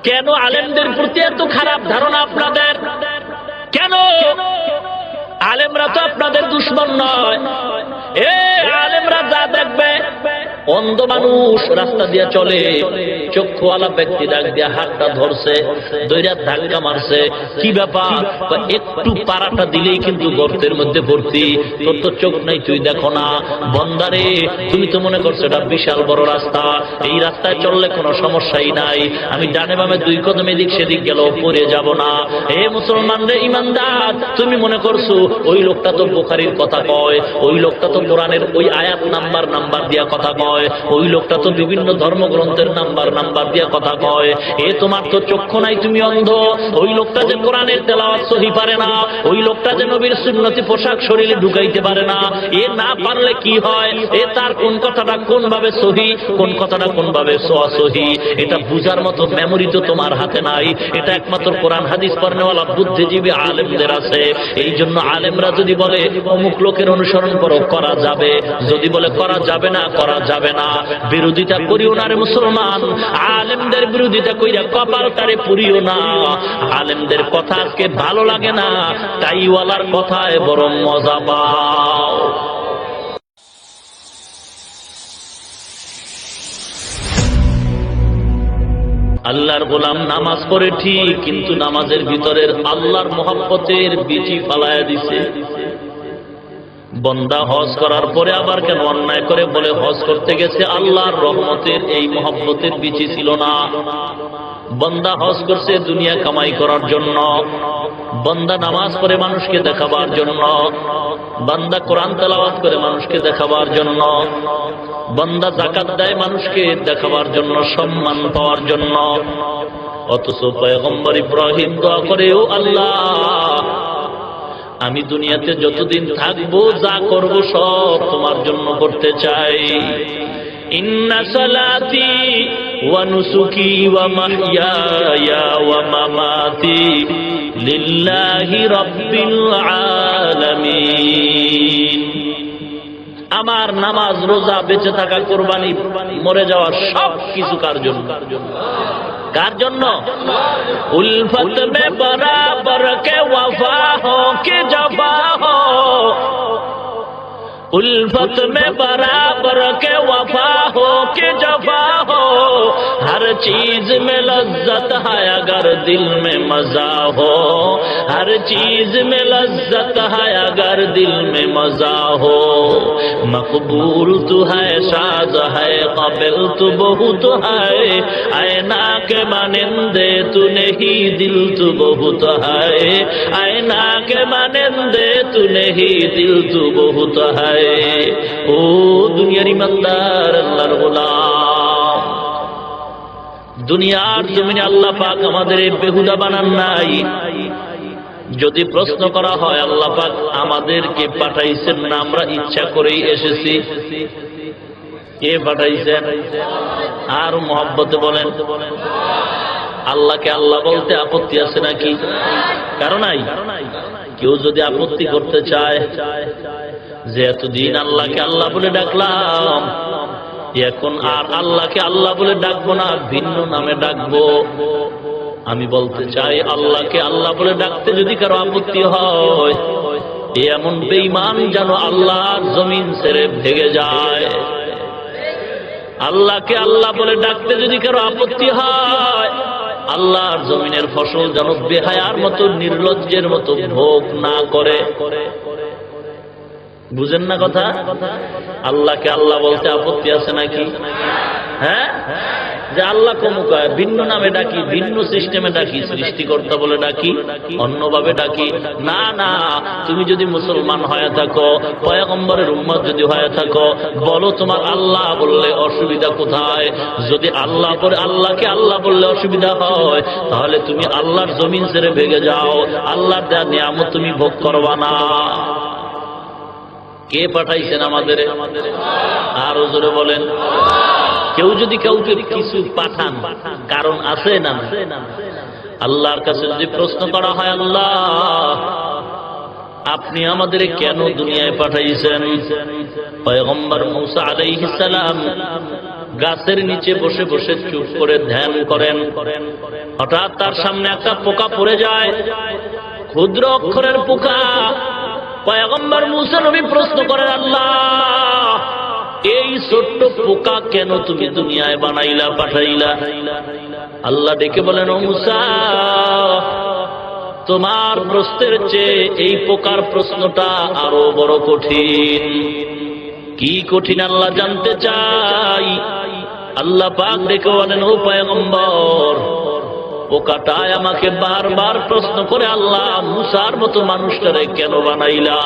কেন আলেমদের প্রতি এত খারাপ ধারণা আপনাদের? কেন? আলেমরা তো আপনাদের দুশমন নয়। আলেমরা যা দেখবে, অন্ধ মানুষ রাস্তা দিয়ে চলে, চক্ষুওয়ালা ব্যক্তি ডাক দিয়ে হাতটা ধরছে, দইরা ধাক্কা মারছে, কি ব্যাপার? একটু পাড়াটা দিলেই কিন্তু গর্তের মধ্যে ভর্তি। তোর তো চোখ নাই, তুই দেখো না? বন্দারে, তুমি তো মনে করছো এটা বিশাল বড় রাস্তা, এই রাস্তায় চললে কোনো সমস্যাই নাই, আমি ডানে বামে 2 কদম এদিক সেদিক গেলেও পড়ে যাব না। হে মুসলমান রে, ইমানদার, তুমি মনে করছো ওই লোকটা তো বুখারীর কথা কয়, ওই লোকটা তো কোরআনের ওই আয়াত নাম্বার দিয়া কথা কয়, ওই লোকটা তো বিভিন্ন ধর্মগ্রন্থের নাম্বার দিয়া কথা কয়। তোমার তো চক্ষু নাই, তুমি অন্ধ। ওই লোকটা যে কোরআনের তেলাওয়াত সহি পারে না, ওই লোকটা যে নবীর সুন্নতি পোশাক শরীরে ঢুকাইতে পারে না, না পারলে কি হয়? তার কোন কথাটা কোন ভাবে সহি, কোন কথাটা কোন ভাবে সহি, এটা বুঝার মতো মেমোরি তো তোমার হাতে নাই। এটা একমাত্র কোরআন হাদিস পড়নেওয়ালা বুদ্ধিজীবী আলেমদের আছে। এই জন্য আলেমরা যদি বলে অমুক লোকের অনুসরণ করো, করা যাবে। যদি বলে করা যাবে না, করা যাবে না। বিরোধিতা করিও না রে মুসলমান, আলেমদের বিরোধিতা কইরা কপাল তারে পুরিও না। আলেমদের কথা আজকে ভালো লাগে না, তাইওয়ালার কথায় বড় মজা পাও। আল্লাহর গোলাম নামাজ পড়ে ঠিক, কিন্তু নামাজের ভিতরের আল্লাহর মহব্বতের বীজ ফালায়া দিছে। বন্দা হজ করার পরে আবার কেন অন্যায় করে বলে হজ করতে গেছে? আল্লাহর রহমতের এই মহব্বতের বীজ ছিল না। বন্দা হজ করছে দুনিয়া কামাই করার জন্য, বন্দা নামাজ পড়ে মানুষকে দেখাবার জন্য, বান্দা কোরআন তেলাওয়াত করে মানুষকে দেখাবার জন্য, বান্দা যাকাত দেয় মানুষকে দেখাবার জন্য, সম্মান পাওয়ার জন্য। অথচ পয়গম্বর ইব্রাহিম দোয়া করে, ও আল্লাহ, আমি দুনিয়াতে যতদিন থাকবো যা করব সব তোমার জন্য করতে চাই। ইন্না সালাতি ওয়া নুসুকি ওয়া মাহইয়ায়া ওয়া মামাতি লিল্লাহি রাব্বিল আলামিন। আমার নামাজ, রোজা, বেঁচে থাকা, কুরবানি, মরে যাওয়া সব কিছু কার জন্য? কার জন্য? উলফত মে বরাবর কে ওয়াফা হো কে জফা হো, उल्फत में बराबर के वफा हो के जफा हो, हर चीज में लज्जत है अगर दिल में मजा हो, हर चीज में लज्जत है अगर दिल में मजा हो। मकबूल तू है, शाद है, काबिल तू बहुत है, आईना के मानिंदे तू नहीं, दिल तू बहुत है, आईना के मानिंदे तू नहीं, दिल तू बहुत है। ও দুনিয়ার ইমানদার, আল্লাহর গোলাম, দুনিয়ার জমিনে আল্লাহ পাক আমাদের বেহুদা বানান নাই। যদি প্রশ্ন করা হয় আল্লাহ পাক আমাদেরকে পাঠাইছেন না, আমরা ইচ্ছা করেই এসেছি? কে পাঠাইছেন? আর মহব্বতে বলেন, আল্লাহকে আল্লাহ বলতে আপত্তি আছে নাকি? কারণ নাই। কেউ যদি আপত্তি করতে চায় যে এতদিন আল্লাহকে আল্লাহ বলে ডাকলাম, এখন আর আল্লাহকে আল্লাহ বলে ডাকবো না, ভিন্ন নামে ডাকবো, আমি বলতে চাই আল্লাহকে আল্লাহ বলে ডাকতে যদি কারো আপত্তি হয়, এমন বেঈমান যেন আল্লাহর জমিন ছেড়ে ভেগে যায়। আল্লাহকে আল্লাহ বলে ডাকতে যদি কারো আপত্তি হয়, আল্লাহর জমিনের ফসল যেন বেহায়ার মতো, নির্লজ্জের মতো ভোগ না করে। বুঝেন না কথা? আল্লাহকে আল্লাহ বলতে আপত্তি আছে নাকি? হ্যাঁ, যে আল্লাহ কমুকায় ভিন্ন নামে ডাকি, ভিন্ন সিস্টেমে ডাকি, সৃষ্টিকর্তা বলে ডাকি, অন্যভাবে ডাকি না। না, তুমি যদি মুসলমান হয়ে থাকো, পয়গম্বরের উম্মত যদি হয়ে থাকো, বলো তোমার আল্লাহ বললে অসুবিধা কোথায়? যদি আল্লাহ পরে আল্লাহকে আল্লাহ বললে অসুবিধা হয়, তাহলে তুমি আল্লাহর জমিন ছেড়ে ভেগে যাও, আল্লাহর দেয়া নিয়ামত তুমি ভোগ করবা না। কে পাঠাইছেন আমাদের? আরো জোরে বলেন। কেউ যদি কাউকে কিছু পাঠান, কারণ আছে না? আল্লাহর কাছে যদি প্রশ্ন করা হয়, আল্লাহ আপনি আমাদের কেন দুনিয়ায় পাঠাইছেন? পয়গম্বর মূসা আলাইহিস সালাম গাছের নিচে বসে বসে চুপ করে ধ্যান করেন। হঠাৎ তার সামনে একটা পোকা পড়ে যায়, ক্ষুদ্র অক্ষরের পোকা। পয়গম্বর মুসা নবী প্রশ্ন করেন, আল্লাহ, এই ছোট্ট পোকা কেন তুমি দুনিয়ায় বানাইলা, পাঠাইলা? আল্লাহ ডেকে বলেন, ও মুসা, তোমার প্রশ্নের চেয়ে এই পোকার প্রশ্নটা আরো বড় কঠিন। কি কঠিন আল্লাহ জানতে চাই। আল্লাহ পাক ডেকে বলেন, ও পয়গম্বর, পোকাটায় আমাকে বারবার প্রশ্ন করে, আল্লাহ, মুসার মতো মানুষটারে কেন বানাইলা?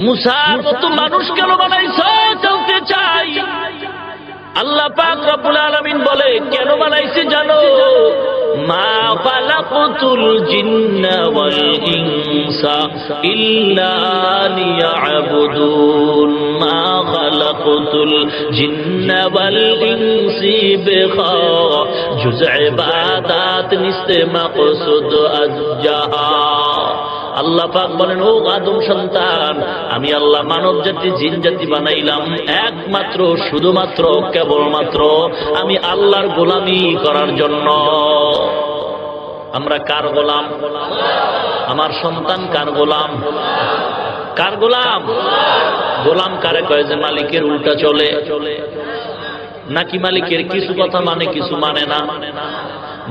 মুসার মতো মানুষ কেন বানাইছ জানতে চাই। আল্লাহ পাক রব্বুল আলামিন বলে, কেন বানাইছে জানো? মা খালাকতুল জিন্না ওয়াল ইনসা ইল্লা লিয়াবুদুন, মা খালাকতুল জিন্না ওয়াল ইনসি বিখা, জুজ ইবাদাত নিস্তে মাকসুদ আজজাহা। আল্লাহ পাক বলেন, ও আদম সন্তান, আমি আল্লাহ মানব জাতি জিন জাতি বানাইলাম একমাত্র শুধুমাত্র কেবলমাত্র আমি আল্লাহর গোলামি করার জন্য। আমরা কার গোলাম? আমার সন্তান কার গোলাম? কার গোলাম? গোলাম কারে কয়? যে মালিকের উল্টা চলে, নাকি মালিকের কিছু কথা মানে কিছু মানে না?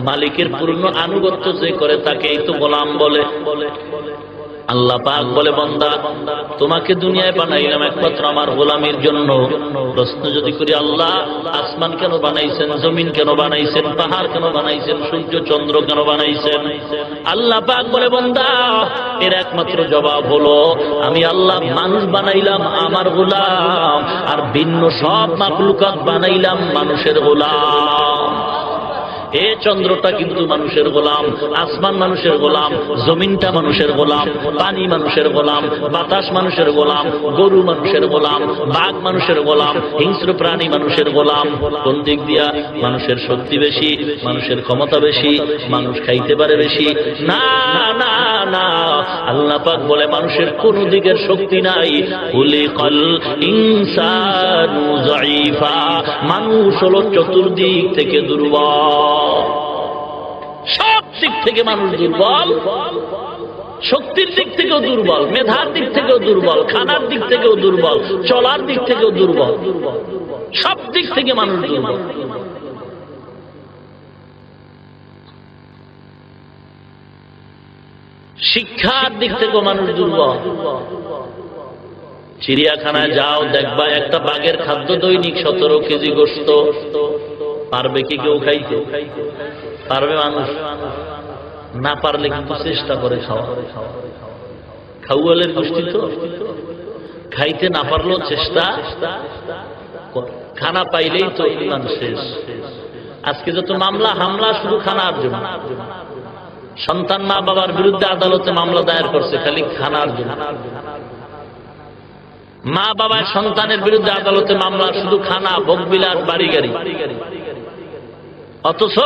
মালিকের পূর্ণ আনুগত্য যে করে তাকেই তো গোলাম বলে। আল্লাহ পাক বলে, বান্দা, তোমাকে দুনিয়ায় বানাইলাম একমাত্র আমার গোলামির জন্য। প্রশ্ন যদি করি, আল্লাহ, আসমান কেন বানাইছেন, জমিন কেন বানাইছেন, পাহাড় কেন বানাইছেন, সূর্য চন্দ্র কেন বানাইছেন? আল্লাহ পাক বলে, বান্দা, এর একমাত্র জবাব হলো, আমি আল্লাহ মানুষ বানাইলাম আমার গোলাম, আর ভিন্ন সব মাখলুকাত বানাইলাম মানুষের গোলাম। এ চন্দ্রটা কিন্তু মানুষের গোলাম, আসমান মানুষের গোলাম, জমিনটা মানুষের গোলাম, পানি মানুষের গোলাম, বাতাস মানুষের গোলাম, গরু মানুষের গোলাম, বাঘ মানুষের গোলাম, হিংস্র প্রাণী মানুষের গোলাম। কোন দিক দিয়া? মানুষের শক্তি বেশি, মানুষের ক্ষমতা বেশি, মানুষ খাইতে পারে বেশি? না না না, আল্লাহ পাক বলে, মানুষের কোন দিকের শক্তি নাই। খুলিকাল ইনসানু যায়ীফা, মানুষ হলো চতুর্দিক থেকে দুর্বল। সব দিক থেকে মানুষ দুর্বল, শক্তির দিক থেকেও দুর্বল, মেধার দিক থেকেও দুর্বল, খানার দিক থেকেও দুর্বল, চলার দিক থেকেও দুর্বল, সব দিক থেকে মানুষ দুর্বল। শিক্ষার দিক থেকেও মানুষ দুর্বল। চিড়িয়াখানায় যাও, দেখবা একটা বাঘের খাদ্য দৈনিক 17 কেজি গোশত। পারবে কি কেউ খাইতে? পারবে মানুষ? না পারলে কিন্তু চেষ্টা করে খাওয়া। খাওয়ালের গোষ্ঠী তো খাইতে না পারলেও চেষ্টা, খানা পাইলেই তো ইমান শেষ। আজকে যত মামলা হামলা শুধু খানার জন্য। সন্তান মা বাবার বিরুদ্ধে আদালতে মামলা দায়ের করছে খালি খানার জন্য। মা বাবার সন্তানের বিরুদ্ধে আদালতে মামলা শুধু খানা, ভোগবিলাস, বাড়ি গাড়ি। অথচ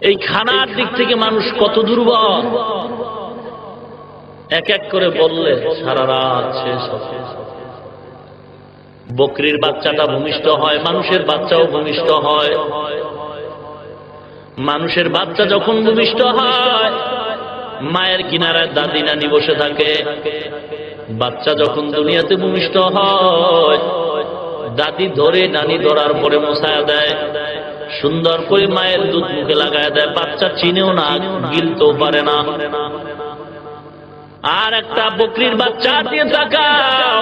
এই খানার দিক থেকে মানুষ কত দুর্বল, এক এক করে বললে সারা রাত শেষ হবে। বকরির বাচ্চাটা ভূমিষ্ঠ হয়, মানুষের বাচ্চাও ভূমিষ্ঠ হয়। মানুষের বাচ্চা যখন ভূমিষ্ঠ হয়, মায়ের কিনারায় দাদি নানি বসে থাকে। বাচ্চা যখন দুনিয়াতে ভূমিষ্ঠ হয়, দাদি ধরে, নানি ধরার পরে মোছায়া দেয়, সুন্দর করে মায়ের দুধ মুখে লাগায় দেয়। বাচ্চা চিনেও না, গিলতেও পারে না। আর একটা বকরির বাচ্চা দিয়ে তাকাও,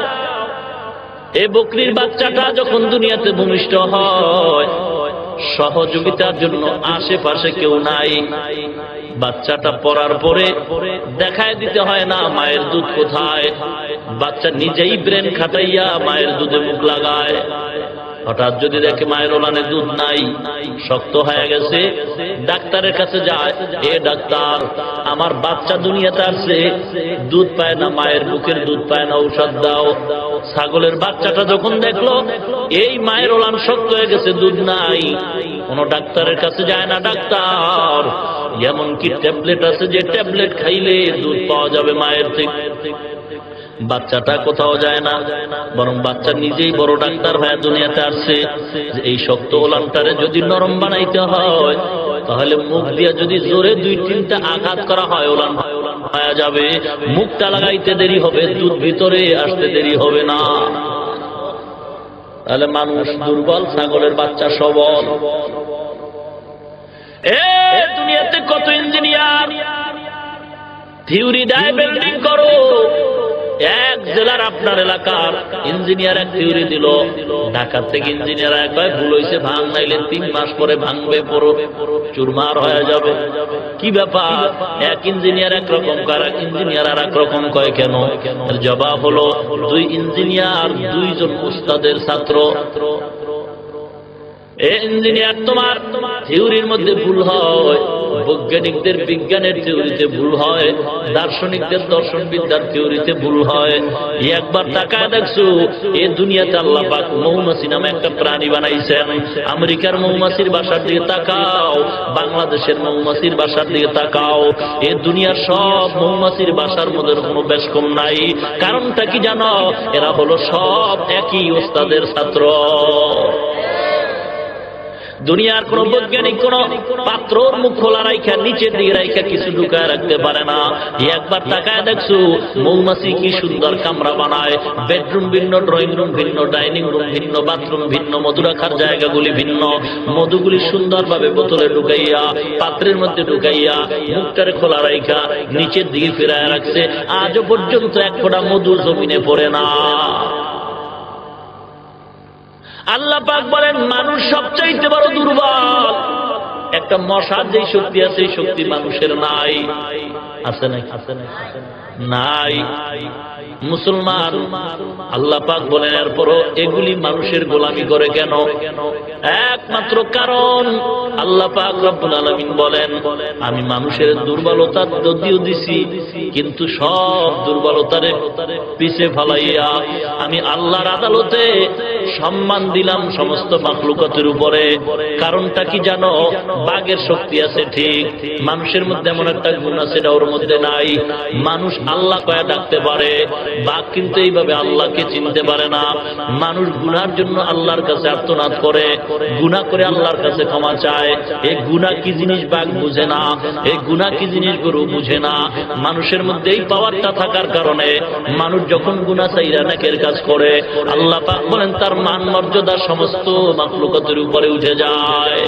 এই বকরির বাচ্চাটা যখন দুনিয়াতে ভূমিষ্ঠ হয়, সহযোগিতার জন্য আশেপাশে কেউ নাই। বাচ্চাটা পড়ার পরে দেখায় দিতে হয় না মায়ের দুধ কোথায়। বাচ্চা নিজেই ব্রেন খাটাইয়া মায়ের দুধে মুখ লাগায়। হঠাৎ যদি দেখে মায়ের ওলানে দুধ নাই, শক্ত হয়ে গেছে, ডাক্তারের কাছে যায়, এ ডাক্তার, আমার বাচ্চা দুনিয়াতে আসছে, দুধ পায় না, মায়ের বুকের দুধ পায় না, ঔষধ দাও। ছাগলের বাচ্চাটা যখন দেখলো এই মায়ের ওলান শক্ত হয়ে গেছে, দুধ নাই, কোন ডাক্তারের কাছে যায় না। ডাক্তার, এমন কি ট্যাবলেট আছে যে ট্যাবলেট খাইলে দুধ পাওয়া যাবে মায়ের থেকে? বাচ্চাটা কোথাও যায় না, বরং বাচ্চা নিজেই বড় ডাক্তার হয়ে দুনিয়াতে আসছে। এই শক্ত ওলানটারে যদি নরম বানাইতে হয়, তাহলে মুখ দিয়া যদি জোরে 2-3টা আঘাত করা হয়, ওলান হয়ে যাবে। মুখটা লাগাইতে দেরি হবে, দুধ ভিতরে আসতে দেরি হবে না। তাহলে মানুষ দুর্বল, ছাগলের বাচ্চা সবল। দুনিয়াতে কত ইঞ্জিনিয়ার থিওরি দেয় বিল্ডিং করো। এক জেলার আপনার এলাকার ইঞ্জিনিয়ার এক থিওরি দিল, ঢাকা থেকে ইঞ্জিনিয়ার এক ভুল হয়েছে, ভাঙ নাইলে 3 মাস পরে ভাঙবে, পুরো চুরমার হয়ে যাবে। কি ব্যাপার? এক ইঞ্জিনিয়ার একরকম কয়, এক ইঞ্জিনিয়ার আর একরকম কয়, কেন? জবাব হলো 2 ইঞ্জিনিয়ার 2 জন উস্তাদের ছাত্র। ইঞ্জিনিয়ার তোমার থিওরির মধ্যে ভুল হয়, বৈজ্ঞানিকদের বিজ্ঞানের থিওরিতে ভুল হয়, দার্শনিকদের দর্শনবিদ্যার থিওরিতে ভুল হয়। একবার তাকায় দেখছো, এই দুনিয়াতে আল্লাহ পাক মৌমাছি নামে একটা প্রাণী বানাইছেন। আমেরিকার মৌমাছির বাসার দিকে তাকাও, বাংলাদেশের মৌমাছির বাসার দিকে তাকাও, এই দুনিয়ার সব মৌমাছির বাসার মধ্যে কোনো বেশ কম নাই। কারণটা কি জানো? এরা হলো সব একই ওস্তাদের ছাত্র। দুনিয়ার কোন বৈজ্ঞানিক কোন পাত্রর মুখ খোলা রাইখা নিচের দিকে রাইখা কিছু ঢুকায় রাখতে পারে না। একবার তাকায় দেখছো, মৌমাছি কি সুন্দর কামরা বানায়, বেডরুম ভিন্ন, ড্রয়িং রুম ভিন্ন, ডাইনিং রুম ভিন্ন, বাথরুম ভিন্ন, মধু রাখার জায়গাগুলি ভিন্ন। মধুগুলি সুন্দরভাবে বোতলে ঢুকাইয়া, পাত্রের মধ্যে ঢুকাইয়া, মুখটারে খোলা রাইখা নিচের দিকে ফিরায় রাখছে। আজও পর্যন্ত এক ফোঁটা মধু জমিনে পড়ে না। আল্লাহ পাক বলেন, মানুষ সবচাইতে বড় দুর্বল। একটা মশার যে শক্তি আছে, এই শক্তি মানুষের নাই। আছে নাই? নাই। মুসলমান আল্লাহ পাক বলেন, এরপরও এগুলি মানুষের গোলামি করে কেন? একমাত্র কারণ আল্লাহ পাক রব্বুল আলামিন বলেন, আমি মানুষের দুর্বলতা যদিও দিছি, কিন্তু সব দুর্বলতারে পিছে ফালাইয়া আমি আল্লাহর আদালতে সম্মান দিলাম সমস্ত মাখলুকাতের উপরে। কারণটা কি জানো? বাঘের শক্তি আছে ঠিক, মানুষের মধ্যে এমন একটা গুণ আছে এটা ওর মধ্যে নাই। মানুষ আল্লাহ কয়া ডাকতে পারে, বাঘ কিন্তু এইভাবে আল্লাহকে চিনতে পারে না। মানুষ গুনার জন্য আল্লাহর কাছে আর্তনাদ করে, গুনাহ করে আল্লাহর কাছে ক্ষমা চায়। এই গুনাহ কি জিনিস বাঘ বুঝে না, এই গুনাহ কি জিনিস গরু বুঝে না। মানুষের মধ্যে এই পাওয়ারটা থাকার কারণে মানুষ যখন গুনাহ চাইরা নেকের কাজ করে, আল্লাহ পাক বলেন তার মান মর্যাদা সমস্ত মাখলুকাতের উপরে উঠে যায়।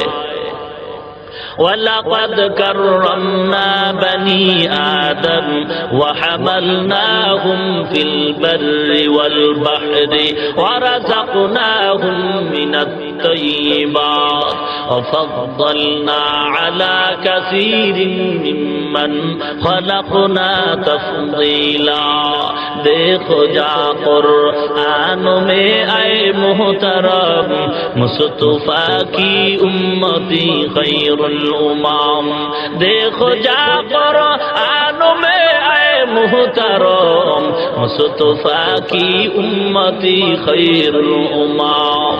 وَلَقَدْ كَرَّمْنَا بَنِي آدَمَ وَحَمَلْنَاهُمْ فِي الْبَرِّ وَالْبَحْرِ وَرَزَقْنَاهُمْ مِنَ الطَّيِّبَاتِ وَفَضَّلْنَا عَلَى كَثِيرٍ مِّمَّنْ خَلَقْنَا تَفْضِيلًا। देखो जा कुरान में आए मोहतरम, मुस्तफा की उम्मती खैरुल उमाम। देखो जा कुरान में आए मोहतरम, मुस्तफा की उम्मती खैरुल उमाम।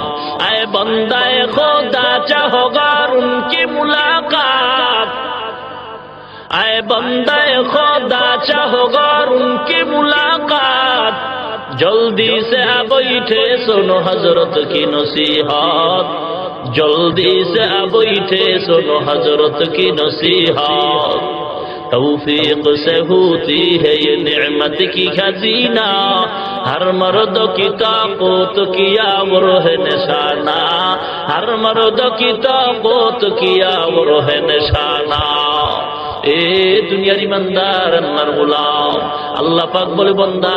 आए बंदाए खुदा चाहोगा उनकी मुलाकात, आए बंदाए खुदा चाहोगा उनकी मुलाकात। जल्दी से आ बैठे सुनो हजरत की नसीहत, जल्दी से आ बैठे सुनो हजरत की नसीहत। तौफीक से होती है ये नेमत की खजीना, हर मर्द की ताकत किया वो है निशाना, हर मर्द की ताकत किया वो है निशाना। এ দুনিয়ার ইমানদার আল্লাহর গোলাম, আল্লাহ পাক বলে, বান্দা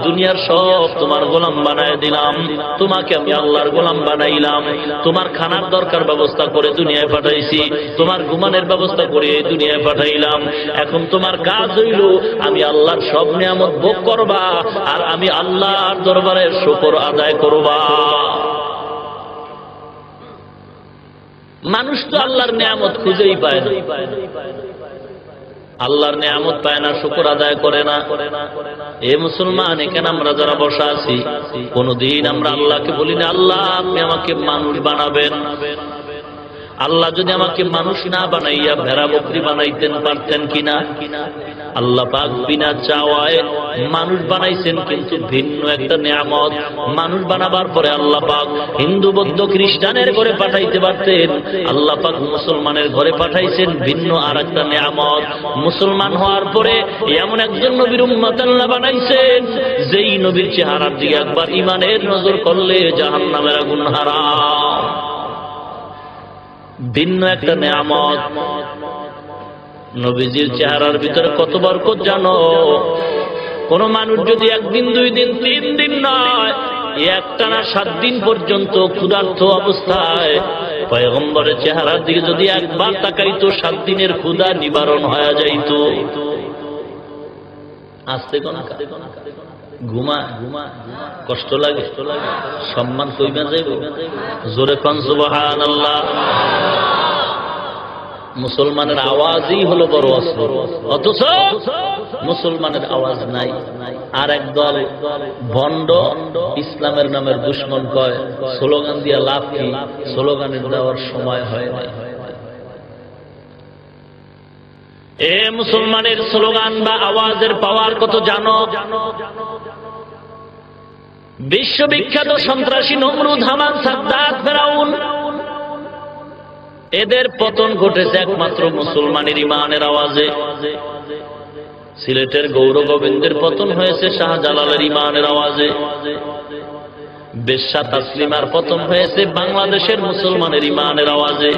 দুনিয়ার সব তোমার গোলাম বানায় দিলাম, তোমাকে আমি আল্লাহর গোলাম বানাইলাম। তোমার খানার দরকার ব্যবস্থা করে দুনিয়ায় পাঠাইছি, তোমার ঘুমানোর ব্যবস্থা করে দুনিয়ায় পাঠাইলাম। এখন তোমার কাজ হইল আমি আল্লাহর সব নিয়ামত ভোগ করবা, আর আমি আল্লাহর দরবারে শুকর আদায় করবা। মানুষ তো আল্লাহর নিয়ামত খুঁজেই পায় না, আল্লাহর নিয়ামত পায় না, শুকর আদায় করে না। এ মুসলমান, এখানে আমরা যারা বসা আছি, কোনদিন আমরা আল্লাহকে বলি না, আল্লাহ আপনি আমাকে মানুষ বানাবেন। আল্লাহ যদি আমাকে মানুষ না বানাইয়া ভেড়া বকরি বানাইতেন পারতেন কিনা? আল্লাহ পাক বিনা চাওয়ায় মানুষ বানাইছেন, কিন্তু ভিন্ন একটা নিয়ামত। মানুষ বানাবার পরে আল্লাহ পাক হিন্দু বৌদ্ধ খ্রিস্টানের ঘরে পাঠাইতে পারতেন, আল্লাহ পাক মুসলমানের ঘরে পাঠাইছেন ভিন্ন আর একটা নিয়ামত। মুসলমান হওয়ার পরে এমন একজন নবীর উম্মত আল্লাহ বানাইছেন, যেই নবীর চেহারার দিকে একবার ইমানের নজর করলে জাহান্নামের আগুন হারাম। ভিন্ন একটা নিয়ামত। নবীজির চেহারার ভিতরে কত বরকত জানো? কোন মানুষ যদি একদিন, 2 দিন, 3 দিন নয়, একটানা 7 দিন পর্যন্ত ক্ষুধার্ত অবস্থায় পয়গম্বরের চেহারার দিকে যদি একবার তাকাইতো, 7 দিনের ক্ষুধা নিবারণ হয়ে যাইত। আস্তে কোন ঘুমা কষ্ট লাগে, সম্মান কইবা যাইব, জোরে কোন সুবহানাল্লাহ। মুসলমানের আওয়াজই হলো বড় অস্ত্র, অথচ মুসলমানের আওয়াজ নাই। আর একদল ভণ্ড ইসলামের নামের দুশমন কয় স্লোগান দিয়া লাভ কি? স্লোগানের দেওয়ার সময় হয় নাই। এ মুসলমানের স্লোগান বা আওয়াজের পাওয়ার কত জানো? বিশ্ববিখ্যাত সন্ত্রাসী নমরুদ, হামান, সাদ্দাত, ফেরাউন, এদের পতন ঘটেছে একমাত্র মুসলমানের ইমানের আওয়াজে। সিলেটের গৌর গোবিন্দের পতন হয়েছে শাহজালালের ইমানের আওয়াজে। বেশ্যা তাসলিমার পতন হয়েছে বাংলাদেশের মুসলমানের ইমানের আওয়াজে।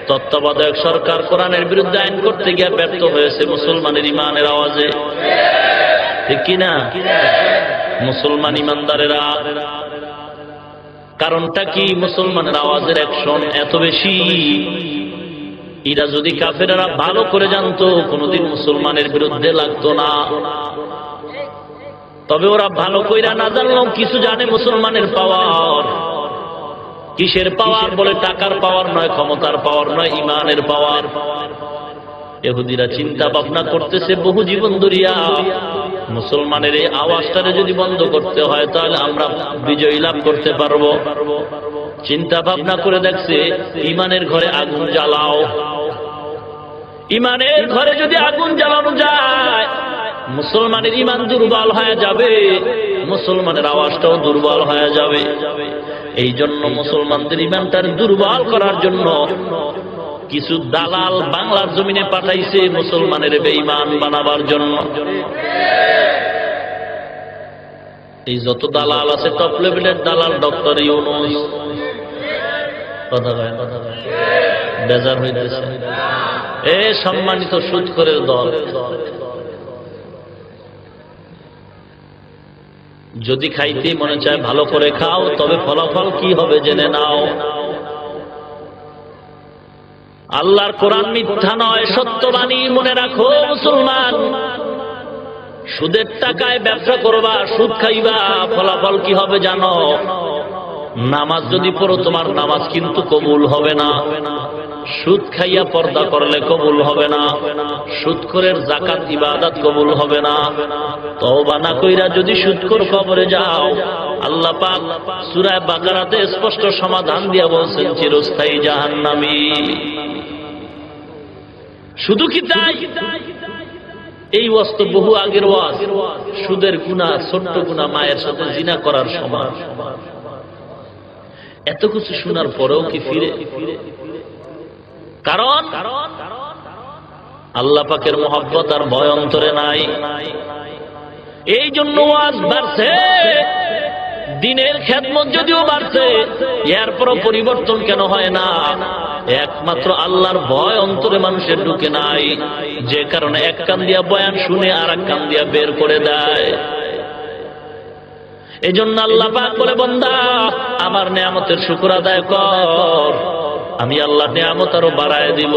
তত্ত্বাবধায়ক সরকার কোরআনের বিরুদ্ধে আইন করতে গিয়ে ব্যর্থ হয়েছে মুসলমানের ইমানের আওয়াজে। ঠিক কিনা? মুসলমান ইমানদারেরা, কারণটা কি? মুসলমানের আওয়াজের অ্যাকশন এত বেশি। এরা যদি কাফেরেরা ভালো করে জানতো, কোনদিন মুসলমানের বিরুদ্ধে লাগতো না। তবে ওরা ভালো কইরা না জানলেও কিছু জানে মুসলমানের পাওয়ার। কিসের পাওয়ার? বলে টাকার পাওয়ার নয়, ক্ষমতার পাওয়ার নয়, ইমানের পাওয়ার। ইহুদিরা চিন্তা ভাবনা করতেছে বহু জীবন ধরিয়া মুসলমানের এই আওয়াজটারে যদি বন্ধ করতে হয় তাহলে আমরা বিজয় লাভ করতে পারবো। চিন্তা ভাবনা করে দেখছে ইমানের ঘরে আগুন জ্বালাও। ইমানের ঘরে যদি আগুন জ্বালানো যায়, মুসলমানের ইমান দুর্বল হয়ে যাবে, মুসলমানের আওয়াজটাও দুর্বল হয়ে যাবে। এই জন্য মুসলমানদের ইমানটার দুর্বল করার জন্য কিছু দালাল বাংলার জমিনে পাঠাইছে মুসলমানের বেঈমান বানাবার জন্য। এই যত দালাল আছে, টপ লেভেলের দালাল, ডক্টর ইউনূস, কথা কয় বেজার হইতেছে। এ সম্মানিত সুদখোরের দল, যদি খাইতে মনে চায় ভালো করে খাও, তবে ফলাফল কি হবে জেনে নাও। আল্লাহর কোরআন মিথ্যা নয়, সত্যবাণী। মনে রাখো মুসলমান, সুদের টাকায় ব্যবসা করবা, সুদ খাইবা, ফলাফল কি হবে জানো? নামাজ যদি পড়ো, তোমার নামাজ কিন্তু কবুল হবে না। সুদ খাইয়া পর্দা করলে কবুল হবে না। সুদখোরের যাকাত ইবাদত কবুল হবে না। তওবা না কইরা যদি সুদখোর কবরে যাও, আল্লাহ পাক সূরা বাকারাতে স্পষ্ট সমাধান দিয়া বলছেন চিরস্থায়ী জাহান্নামী। শুধু কি তাই? এই ওয়াজ তো বহু আগের ওয়াজ। সুদের গুনাহ, ছোট্ট গুনাহ, মায়ের সাথে জিনা করার সমান। এত কিছু শোনার পরেও কি ফিরে? কারণ আল্লাহ পাকের মহব্বত আর ভয় অন্তরে নাই। এই জন্য ওয়াজ বাড়ছে, দিনের খেদমত যদিও বাড়ছে, এরপরও পরিবর্তন কেন হয় না? একমাত্র আল্লাহর ভয় অন্তরে মানুষের ঢুকে নাই, যে কারণে এক কান দিয়া বয়ান শুনে আর এক কান দিয়া বের করে দেয়। এই জন্য আল্লাহ পাক বলে, বান্দা আমার নিয়ামতের শুকর আদায় কর, আমি আল্লাহ নিয়ামত আরো বাড়ায় দিব।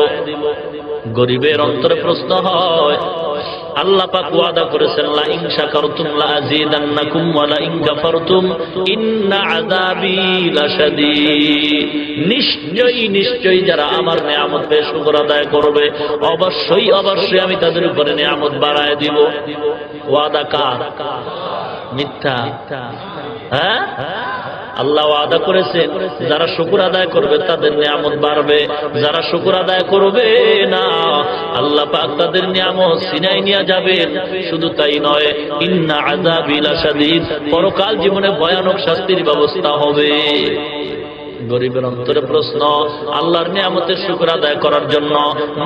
গরিবের অন্তরে প্রশ্ন হয়, আল্লাহ পাক ওয়াদা করেছেন লা ইন শাকারতুম লা আযীদান্নাকুম ওয়া লা ইন কাফারতুম ইন্না আযাবী লাশাদীদ। নিশ্চয়ই যারা আমার নিয়ামতের শুকর আদায় করবে, অবশ্যই আমি তাদের উপরে নিয়ামত বাড়ায় দিব। ওয়াদা কার? মিথ্যা। হ্যাঁ, আল্লাহ ওয়াদা করেছেন যারা শুকর আদায় করবে তাদের নিয়ামত বাড়বে, যারা শুকর আদায় করবে না আল্লাহ পাক তাদের নিয়ামত ছিনাই নিয়ে যাবেন। শুধু তাই নয়, ইন্না আযাবি লাশাদীদ, পরকাল জীবনে ভয়ানক শাস্তির ব্যবস্থা হবে। গরিবের অন্তরে প্রশ্ন, আল্লাহর নিয়ামতের শুকর আদায় করার জন্য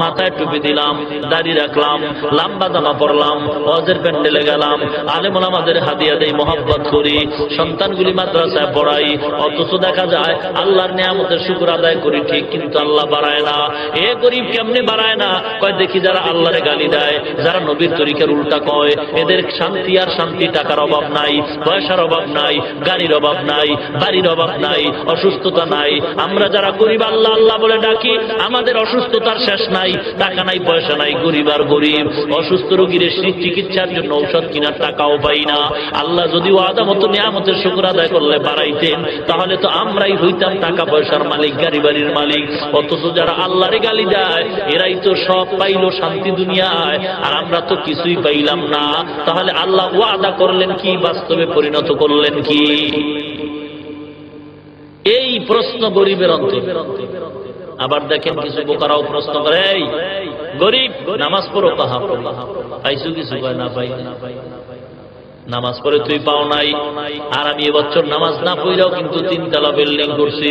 মাথায় টুপি দিলাম, দাড়ি রাখলাম, লম্বা জামা পরলাম, ওয়াজের প্যান্ডেলে গেলাম, আলেম ওলামাদের হাদিয়া দেই, মহব্বত করি, সন্তানগুলি মাদ্রাসায় পড়াই, অথচ দেখা যায় আল্লাহর নিয়ামতের শুকর আদায় করি ঠিক, কিন্তু আল্লাহ বাড়ায় না। এ গরিব কেমনে বাড়ায় না? কয় দেখি যারা আল্লাহরে গালি দেয়, যারা নবীর তরিকার উল্টা কয়, এদের শান্তি আর শান্তি, টাকার অভাব নাই, পয়সার অভাব নাই, গাড়ির অভাব নাই, বাড়ির অভাব নাই, অসুস্থতা নাই। আমরা যারা গরিব আল্লাহ আল্লাহ বলে ডাকি, আমাদের অসুস্থতার শেষ নাই, টাকা নাই, পয়সা নাই, গরিব আর গরিব। অসুস্থ রোগীর চিকিৎসার জন্য ঔষধ কেনার টাকাও পাই না। আল্লাহ যদি ওয়াদা মতো নিয়ামতের শুকর আদায় করলে বাড়াইতেন, তাহলে তো আমরাই হইতাম টাকা পয়সার মালিক, গাড়ি বাড়ির মালিক। অথচ যারা আল্লাহরে গালি দেয়, এরাই তো সব পাইল শান্তি দুনিয়ায়, আর আমরা তো কিছুই পাইলাম না। তাহলে আল্লাহ ওয়াদা করলেন কি, বাস্তবে পরিণত করলেন কি? এই প্রশ্ন গরিবের অন্তরে। আবার দেখেন কিছু বোকারাও প্রশ্ন করে, এই গরিব নামাজ পড়ো কাহা পাইছো? কিছু কয় না পাই। নামাজ পড়ে তুই পাও নাই, আর আমি এবছর নামাজ না পড়াও কিন্তু 3 তলা বিল্ডিং করছি।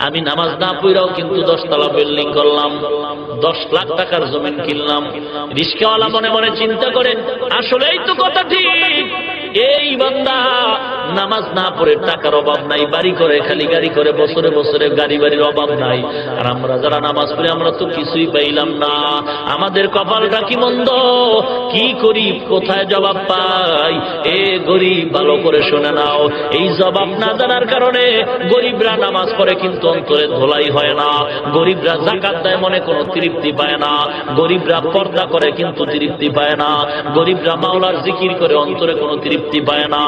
আমি নামাজ না পড়াও কিন্তু 10 তলা বিল্ডিং করলাম, 10 লাখ টাকার জমিন কিনলাম। রিস্কাওয়ালা মনে মনে চিন্তা করে, আসলেই তো কথা ঠিক। এই বান্দা নামাজ না পড়ে টাকার অভাব নাই, বাড়ি করে, খালি গাড়ি করে, বছরে বছরে গাড়ি বাড়ির অভাব নাই। আর আমরা যারা নামাজ পড়ি আমরা তো কিছুই পাইলাম না। আমাদের কপালটা কি মন্দ, কি করি, কোথায় জবাব পাই? এ গরিব ভালো করে শুনে নাও, এই জবাব না জানার কারণে গরিবরা নামাজ পড়ে কিন্তু অন্তরে ধোলাই হয় না। গরিবরা যাকাত দেয়, মনে কোনো তৃপ্তি পায় না। গরিবরা পর্দা করে কিন্তু তৃপ্তি পায় না। গরিবরা মাওলার জিকির করে, অন্তরে কোনো তৃপ্তি পায় না।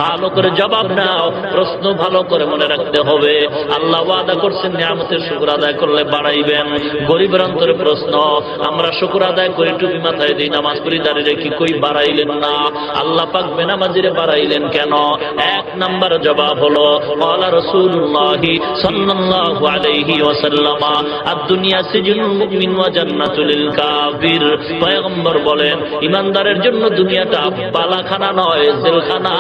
ভালো করে জবাব নাও, প্রশ্ন ভালো করে মনে রাখতে হবে। আল্লাহ ওয়াদা করছেন নিয়ামতের শুকর আদায় করলে বাড়াইবেন। গরিবের অন্তরে প্রশ্ন, আমরা শুকর আদায় করি, টুপি মাথায় দিই, নামাজ পড়ি, দাঁড়িয়ে কি কই বাড়াইলেন না? আল্লাহ পাক বেনামাজিরে বাড়াইলেন কেন? 1 নাম্বার জবাব হলো, ক্বালা রাসূলুল্লাহ সাল্লাল্লাহু আলাইহি ওয়াসাল্লাম, আদ-দুনিয়া সিজনুল মুমিন ওয়া জান্নাতুল লিল কাফির। পয়গম্বর বলেন, ইমানদারের জন্য দুনিয়াটা বালাখানা নয়, জেলখানা।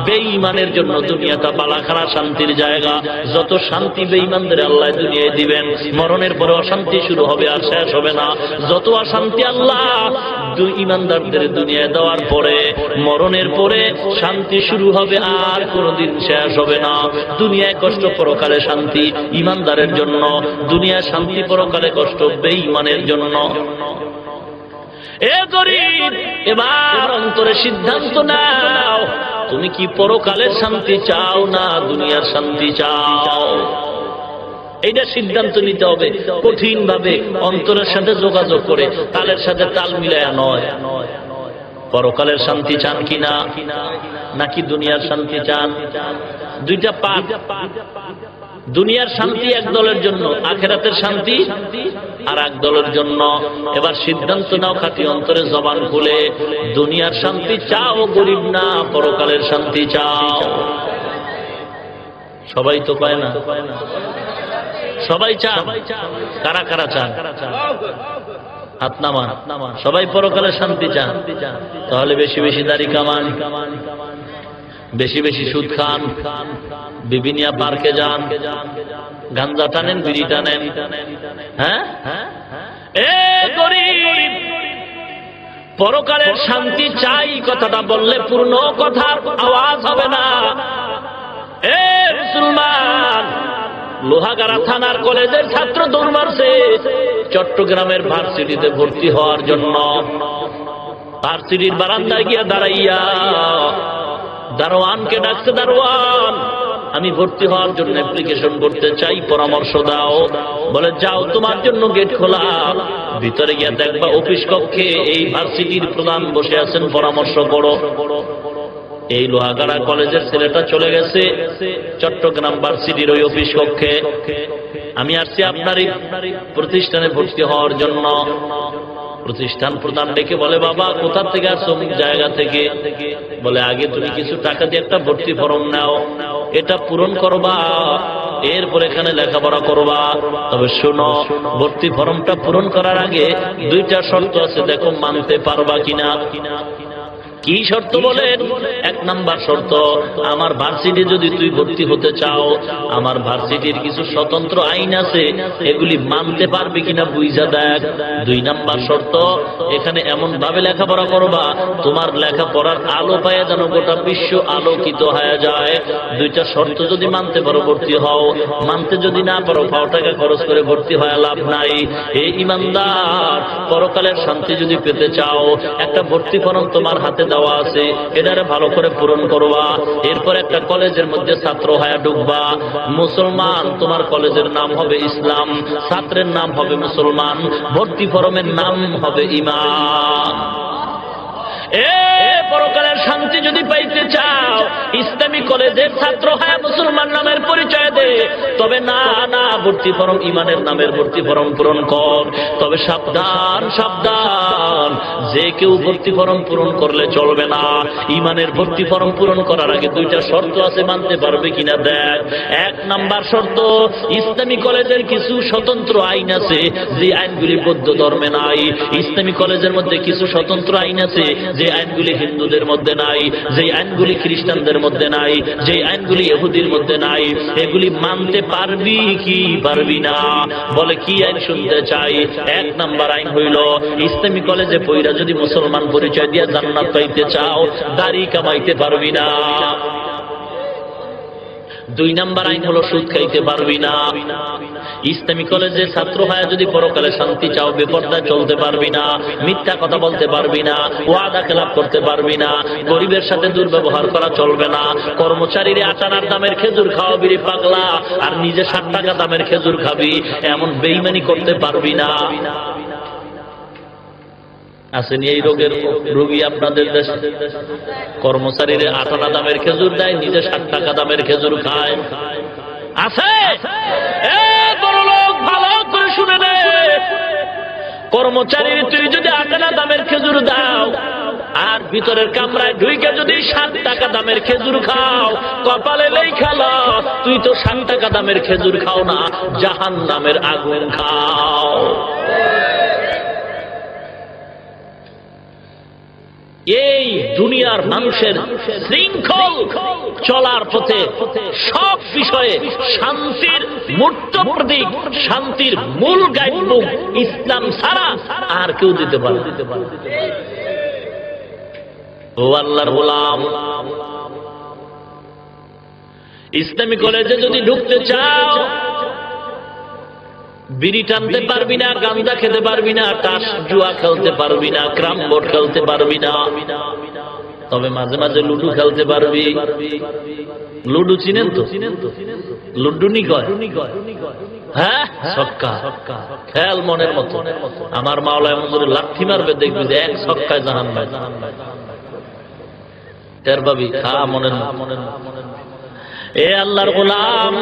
বেঈমানের জন্য দুনিয়াটা বালাখানা, শান্তির জায়গা। যত শান্তি বেঈমানদের আল্লাহ দুনিয়ায় দিবেন, মরণের পরে অশান্তি শুরু হবে, আর শেষ হবে না। যত অশান্তি আল্লাহ ইমানদারদের দুনিয়ায় দেওয়ার পরে, মরণের পরে শান্তি শুরু হবে, আর কোনদিন শেষ হবে না। দুনিয়ায় কষ্ট, পরকালে শান্তি ইমানদারের জন্য। দুনিয়ায় শান্তি, পরকালে কষ্ট বেঈমানের জন্য। এ গরিব, এবার অন্তরে সিদ্ধান্ত নাও, তুমি কি পরকালের শান্তি চাও না দুনিয়ার শান্তি চাও? এইটা সিদ্ধান্ত নিতে হবে কঠিন ভাবে, অন্তরের সাথে যোগাযোগ করে, তালের সাথে তাল মিলায়া নয়। পরকালের শান্তি চান কিনা, নাকি দুনিয়ার শান্তি চান? দুইটা পাঠ। দুনিয়ার শান্তি এক দলের জন্য, আখেরাতের শান্তি আর এক দলের জন্য। এবার সিদ্ধান্ত নাও খাঁটি অন্তরে, জবান খুলে, দুনিয়ার শান্তি চাও গরিব না পরকালের শান্তি চাও? সবাই তো পায় না। সবাই চান? কারা কারা চান? হাত নামান। সবাই পরকালের শান্তি চান? তাহলে বেশি বেশি দাড়ি কামান, বেশি বেশি সুদ খান, বিভিন্ন পার্কে যান, গাঞ্জা টানেন, বিড়ি টানেন। হ্যাঁ, এ গরিব, পরকালের শান্তি চাই কথাটা বললে পূর্ণ কথার আওয়াজ হবে না। এ মুসলমান, লোহাগাড়া থানার কলেজের ছাত্র দৌড় মারছে চট্টগ্রামের ভার্সিটিতে ভর্তি হওয়ার জন্য। ভার্সিটির বারান্দায় গিয়া দাঁড়াইয়া দারোয়ানকে ডাকছে, দারোয়ান আমি ভর্তি হওয়ার জন্য অ্যাপ্লিকেশন করতে চাই, পরামর্শ দাও। বলে যাও, তোমার জন্য গেট খোলা, ভিতরে গিয়া দেখবা অফিস কক্ষে এই ভার্সিটির প্রধান বসে আছেন, পরামর্শ করো। এই লোহাগাড়া কলেজের ছেলেটা চলে গেছে চট্টগ্রাম ভার্সিটির ওই অফিস কক্ষে। আমি আসছি আপনার এই প্রতিষ্ঠানে ভর্তি হওয়ার জন্য। প্রতিষ্ঠান প্রধান ডেকে বলে, বাবা কোথা থেকে আসো? জায়গা থেকে। বলে আগে তুমি কিছু টাকা দিয়ে একটা ভর্তি ফর্ম নাও। এটা পূরণ করবা, এরপর এখানে লেখাপড়া করবা। তবে শোনো, ভর্তি ফর্মটা পূরণ করার আগে দুইটা শর্ত আছে, দেখো মানতে পারবা কিনা। কি শর্ত বলেন? এক নাম্বার শর্ত, আমার ভার্সিটি যদি তুই ভর্তি হতে চাও, আমার ভার্সিটির কিছু স্বতন্ত্র আইন আছে, এগুলি মানতে পারবি কিনা বুঝা দেখ। দুই নাম্বার শর্ত, এখানে এমন ভাবে লেখাপড়া করবা, তোমার লেখাপড়ার আলো পায়ে যেন গোটা বিশ্ব আলোকিত হয়ে যায়। দুইটা শর্ত যদি মানতে পারো ভর্তি হও, মানতে যদি না পারো পাও টাকা খরচ করে ভর্তি হয়ে লাভ নাই। এই ইমানদার, পরকালের শান্তি যদি পেতে চাও, একটা ভর্তি ফর্ম তোমার হাতে দেওয়া আছে, এটারে ভালো করে পূরণ করবা। এরপর একটা কলেজের মধ্যে ছাত্র হয়ে ঢুকবা। মুসলমান, তোমার কলেজের নাম হবে ইসলাম, ছাত্রের নাম হবে মুসলমান, ভর্তি ফর্মের নাম হবে ঈমান। পরকালের শান্তি যদি পাইতে চাও, ইসলামী কলেজের ছাত্র হ্যাঁ মুসলমান নামের পরিচয় দে, তবে না না, ভর্তি ফর্ম ঈমানের নামের ভর্তি ফর্ম পূরণ কর। তবে সাবধান সাবধান, যে কেউ ভর্তি ফর্ম পূরণ করলে চলবে না। ঈমানের ভর্তি ফর্ম পূরণ করার আগে দুইটা শর্ত আছে, মানতে পারবে কিনা দেখ। এক নাম্বার শর্ত, ইসলামী কলেজের কিছু স্বতন্ত্র আইন আছে, যে আইনগুলি বৌদ্ধ ধর্মে নাই। ইসলামী কলেজের মধ্যে কিছু স্বতন্ত্র আইন আছে, যে আইনগুলি হিন্দুদের মধ্যে নাই, যে আইনগুলি খ্রিস্টানদের মধ্যে নাই, যে আইনগুলি ইহুদির মধ্যে নাই। এগুলি মানতে পারবি কি পারবি না? বলে কি আইন শুনতে চাই? এক নাম্বার আইন হইল, ইসলামী কলেজে পইরা যদি মুসলমান পরিচয় দিয়া জান্নাত পাইতে চাও, দাড়ি কামাইতে পারবি না। দুই নাম্বার আইন হলো, সুদ খাইতে পারবি না। ইসলামী কলেজে ছাত্র হয়ে যদি পরকালে শান্তি চাও, বেপরদায় চলতে পারবি না, মিথ্যা কথা বলতে পারবি না, ওয়াদা খেলাপ করতে পারবি না, গরিবের সাথে দুর্ব্যবহার করা চলবে না, কর্মচারীর 8 আনার দামের খেজুর খাওয়াবি রে পাগলা, আর নিজে 60 টাকা দামের খেজুর খাবি, এমন বেঈমানি করতে পারবি না। আসেনি এই রোগের রোগী আপনাদের দেশে? কর্মচারীরা 8 আনা দামের খেজুর দেয়, নিজে 60 টাকা দামের খেজুর খায়। আছে? বড় লোক, ভালো করে শুনে নে, কর্মচারীর তুই যদি 8 আনা দামের খেজুর দাও, আর ভিতরের কামরায় ঢুইকে যদি 60 টাকা দামের খেজুর খাও, কপালে লেখা ল, তুই তো 60 টাকা দামের খেজুর খাও না, জাহান্নামের আগুন খাও। এই দুনিয়ার মানুষের শৃঙ্খল চলার পথে সব বিষয়ে শান্তির মূর্ত প্রতীক, শান্তির মূল গাইডবুক ইসলাম ছাড়া আর কেউ দিতে পারে? ও আল্লাহর গোলাম, ইসলামী কলেজে যদি ঢুকতে চাও, বিড়ি টানতে পারবি না, গাঁজা খেতে পারবি না, তাস জুয়া খেলতে পারবি না, ক্রাম বোর্ড খেলতে পারবি না, তবে মাঝে মাঝে লুডু খেলতে পারবি। লুডু চিনেন তো? লুডু নি কয়, হ্যাঁ, ছক্কা খেল মনের মতো। আমার মাওলা এমন করে লাঠি মারবে, দেখবি যে এক ছক্কায় জাহান ভাই টের পাবি, খা মনের মতো। এ আল্লাহর গোলাম,